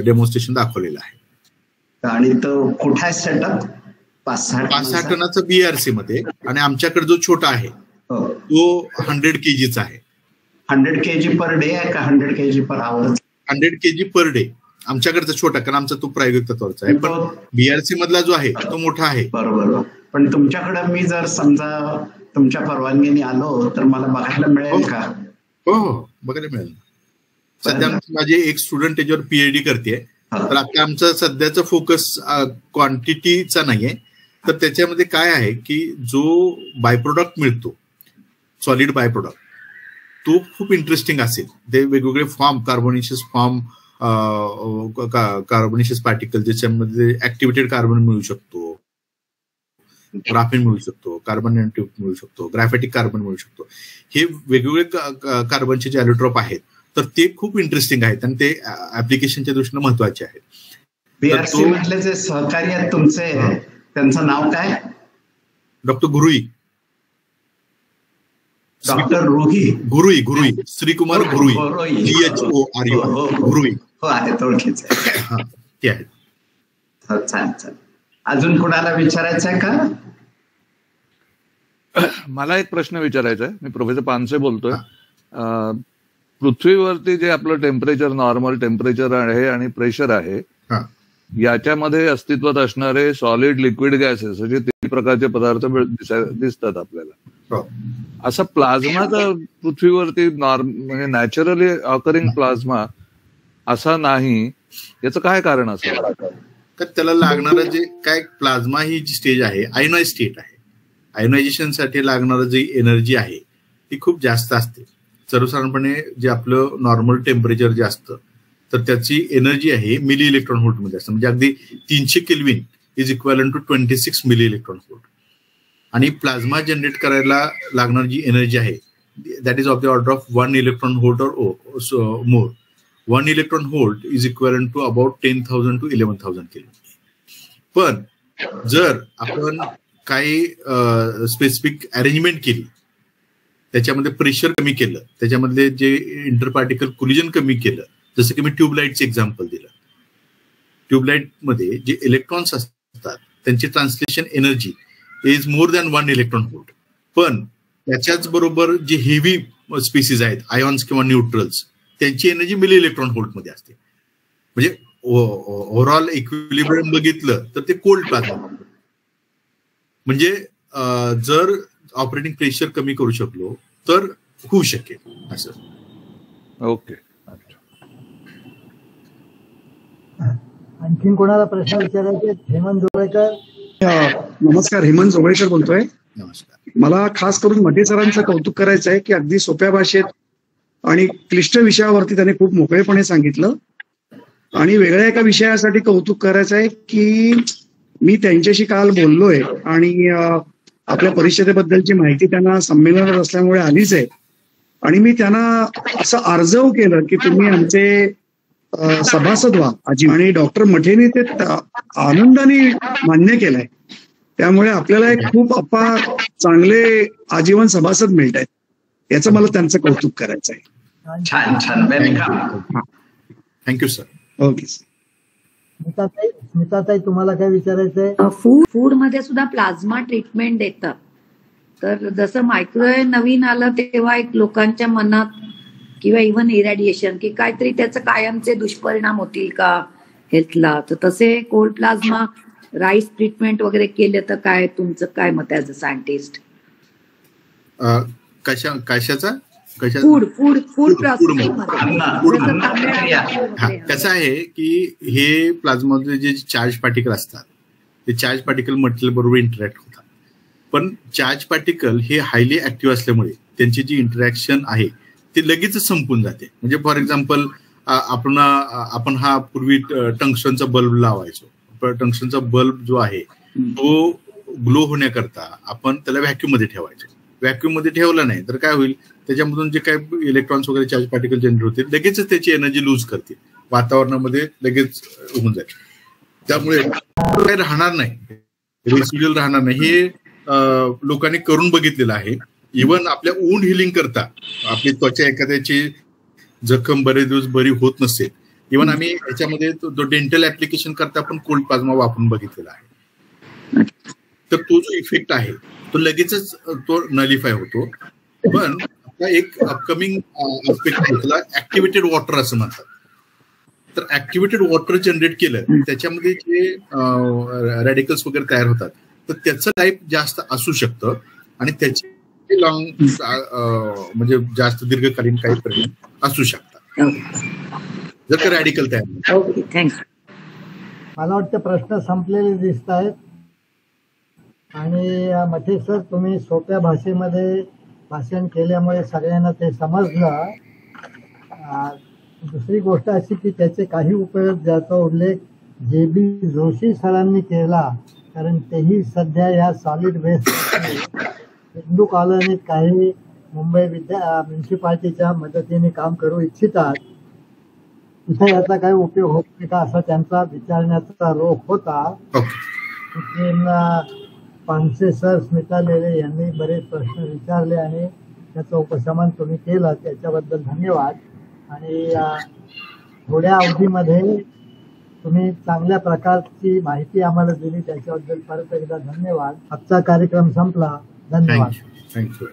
डेमॉन्स्ट्रेशन दाखवलेलं आहे. आणि तो कुठे आहे सेटअप? 5-6 टनाचा BRC मध्ये. आणि आमच्याकडे जो छोटा आहे तो 100 kgचा आहे. 100 kg पर डे आहे का 100 kg per hour? 100 kg per day आमच्याकडचा छोटा, कारण आमचा तो प्रायोगिक तत्वावरचा आहे. पण BRC मधला जो आहे तो मोठा आहे. बरोबर. पण तुमच्याकडे मी जर समजा तुमच्या परवानगीने आलो तर मला बघायला मिळेल का? हो हो बघायला मिळेल. सध्या माझे एक स्टुडंट त्याच्यावर पीएचडी करते. तर आता आमचा सध्याचा फोकस क्वांटिटीचा नाहीये, तर त्याच्यामध्ये काय आहे की जो बाय प्रोडक्ट मिळतो, सॉलिड बाय प्रोडक्ट, तो खूप इंटरेस्टिंग असेल. ते वेगवेगळे form, carbonaceous form, carbonaceous particle, ज्याच्यामध्ये ऍक्टिव्हेटेड कार्बन मिळू शकतो, ग्राफेन मिळू शकतो, कार्बन नॅनोट्यूब मिळू शकतो, ग्राफॅटिक कार्बन मिळू शकतो. हे वेगवेगळे कार्बनचे जे ॲलोट्रॉप आहेत, तर ते खूप इंटरेस्टिंग आहेत आणि ते ऍप्लिकेशनच्या दृष्टीने महत्वाचे आहेत. बीआरसी मधले जे सहकारी आहेत तुमचे, त्यांचं नाव काय? Doctor Ghorui. Doctor Ghorui, Shrikumar Ghorui, GHORUI, Ghorui. हो आहेत, ओळखीचे ते आहेत. छान छान. अजून कोणाला विचारायचं आहे का? मला एक प्रश्न विचारायचा आहे. मी प्रोफेसर पानसे बोलतोय. पृथ्वीवरती जे आपलं टेम्परेचर, नॉर्मल टेम्परेचर आहे आणि प्रेशर आहे, याच्यामध्ये अस्तित्वात असणारे सॉलिड, लिक्विड, गॅसेस असे 3 प्रकारचे पदार्थ दिसतात आपल्याला. असा प्लाझ्माचा पृथ्वीवरती म्हणजे नॅचरली ऑकरिंग प्लाझ्मा असा नाही, याचं काय कारण असेल? तर त्याला लागणारं जे काय, प्लाझ्मा ही जी स्टेज आहे आयोनाइज स्टेट आहे. आयोनायझेशनसाठी लागणारं जी एनर्जी आहे ती खूप जास्त असते. सर्वसाधारणपणे जे आपलं नॉर्मल टेम्परेचर जे असतं, तर त्याची एनर्जी आहे मिली इलेक्ट्रॉन व्होल्ट मध्ये असतं. म्हणजे अगदी 300 kelvin is equivalent to 26 milli electron volt. आणि प्लाझ्मा जनरेट करायला लागणार जी एनर्जी आहे that is of the order of 1 electron volt or more. 1 electron volt is equivalent to about 10,000 to 11,000 kelvin. पण जर आपण काही स्पेसिफिक अरेंजमेंट केली, त्याच्यामध्ये प्रेशर कमी केलं, त्याच्यामधले जे इंटरपार्टिकल कोलिजन कमी केलं, जसं की मी ट्यूबलाईटचं एक्झाम्पल दिलं. ट्यूबलाईटमध्ये जे इलेक्ट्रॉन्स असतात त्यांची translation energy is more than 1 electron volt. पण त्याच्याच बरोबर जे हेवी स्पीसीज आहेत, आयॉन्स किंवा न्यूट्रल्स, त्यांची एनर्जी मिली इलेक्ट्रॉन व्होल्ट मध्ये असते. म्हणजे ओव्हरऑल इक्विलिब्रियम बघितलं तर ते कोल्ड प्लाझ्मा. म्हणजे जर ऑपरेटिंग प्रेशर कमी करू शकलो तर होऊ शकेल असं. ओके. आणखीन कोणाला प्रश्न विचारायचे? हेमंत जोगळेकर. नमस्कार, हेमंत जोगळेकर बोलतोय. नमस्कार. मला खास करून मटे सरांचं कौतुक करायचं आहे की अगदी सोप्या भाषेत आणि क्लिष्ट विषयावरती त्यांनी खूप मोकळेपणे सांगितलं. आणि वेगळ्या एका विषयासाठी कौतुक करायचं आहे की मी त्यांच्याशी काल बोललोय आणि आपल्या परिषदेबद्दलची माहिती त्यांना संमेलनात असल्यामुळे आलीच आहे. आणि मी त्यांना असं आर्जव केलं की तुम्ही आमचे सभासद व्हा आणि डॉक्टर मठेने ते आनंदाने मान्य केलंय. त्यामुळे आपल्याला एक खूप चांगले आजीवन सभासद मिळत आहेत, याचं मला त्यांचं कौतुक करायचं आहे. छान छान, वेलकम. Thank you sir. ओके. स्मिताताई, तुम्हाला काय विचारायचंय? फूड मध्ये सुद्धा प्लाझ्मा ट्रीटमेंट देतात. तर जसं मायक्रोवेव्ह नवीन आलं तेव्हा एक लोकांच्या मनात किंवा इव्हन इरॅडिएशन की काहीतरी त्याचं कायमचे दुष्परिणाम होतील का हेल्थला, तर तसे कोल्ड प्लाझ्मा राईस ट्रीटमेंट वगैरे केले तर काय, तुमचं काय मत आहे ॲज अ सायंटिस्ट? कशाचा? Food processing. कसं आहे की हे प्लाझ्मामध्ये जे चार्ज पार्टिकल असतात ते चार्ज पार्टिकल मटेरियल बरोबर इंटरॅक्ट होतात. पण चार्ज पार्टिकल हे हायली ऍक्टिव्ह असल्यामुळे त्यांची जी इंटरॅक्शन आहे ते लगेच संपून जाते. म्हणजे फॉर एक्झाम्पल आपण हा पूर्वी टंगस्टनचा बल्ब लावायचो. टंगस्टनचा बल्ब जो आहे तो ग्लो होण्याकरता आपण त्याला व्हॅक्यूम मध्ये ठेवायचो. व्हॅक्यूम मध्ये ठेवला नाही तर काय होईल, त्याच्यामधून जे काही इलेक्ट्रॉन्स वगैरे चार्ज पार्टिकल जनरेट होतील लगेचच त्याची एनर्जी लूज करतील, वातावरणामध्ये लगेच होऊन जाईल. त्यामुळे काही राहणार नाही, रेसिड्युअल राहणार नाही. हे लोकांनी करून बघितलेलं आहे. इव्हन आपल्या वुंड हिलिंग करता, आपली त्वचा एखाद्याची जखम बरेच दिवस बरी होत नसेल, इव्हन आम्ही याच्यामध्ये तो डेंटल ऍप्लिकेशन करता पण कोल्ड प्लाझ्मा वापरून बघितलेला आहे. तर तो जो इफेक्ट आहे तो लगेचच तो नलिफाय होतो. पण एक अपकमिंग ऍस्पेक्ट त्याला ऍक्टिव्हेटेड वॉटर असं म्हणतात. तर ऍक्टिव्हेटेड वॉटर जनरेट केलं त्याच्यामध्ये जे रॅडिकल्स वगैरे तयार होतात तर त्याचं लाईफ जास्त असू शकतं आणि त्याचे लॉंग म्हणजे जास्त दीर्घकालीन काही परिणाम असू शकतात. जर का रॅडिकल तयार. Okay, thank you. मला वाटतं प्रश्न संपलेले दिसत आहेत. आणि मथे सर, तुम्ही सोप्या भाषेमध्ये भाषण केल्यामुळे सगळ्यांना ते समजलं. दुसरी गोष्ट अशी की त्याचे काही उपयोग ज्याचा उल्लेख JB जोशी सरांनी केला, कारण तेही सध्या या सॉलिड वेस्ट हिंदू कॉलनीत काही मुंबई म्युन्सिपाल्टीच्या मदतीने काम करू इच्छितात. तिथे याचा काही उपयोग होत नाही का असा त्यांचा विचारण्याचा रोख होता. पानसे सर, स्मिता लेले यांनी बरेच प्रश्न विचारले आणि त्याचं उपशमन तुम्ही केलं, त्याच्याबद्दल धन्यवाद. आणि थोड्या अवधीमध्ये तुम्ही चांगल्या प्रकारची माहिती आम्हाला दिली, त्याच्याबद्दल परत एकदा धन्यवाद. आजचा कार्यक्रम संपला. धन्यवाद. थँक्यू.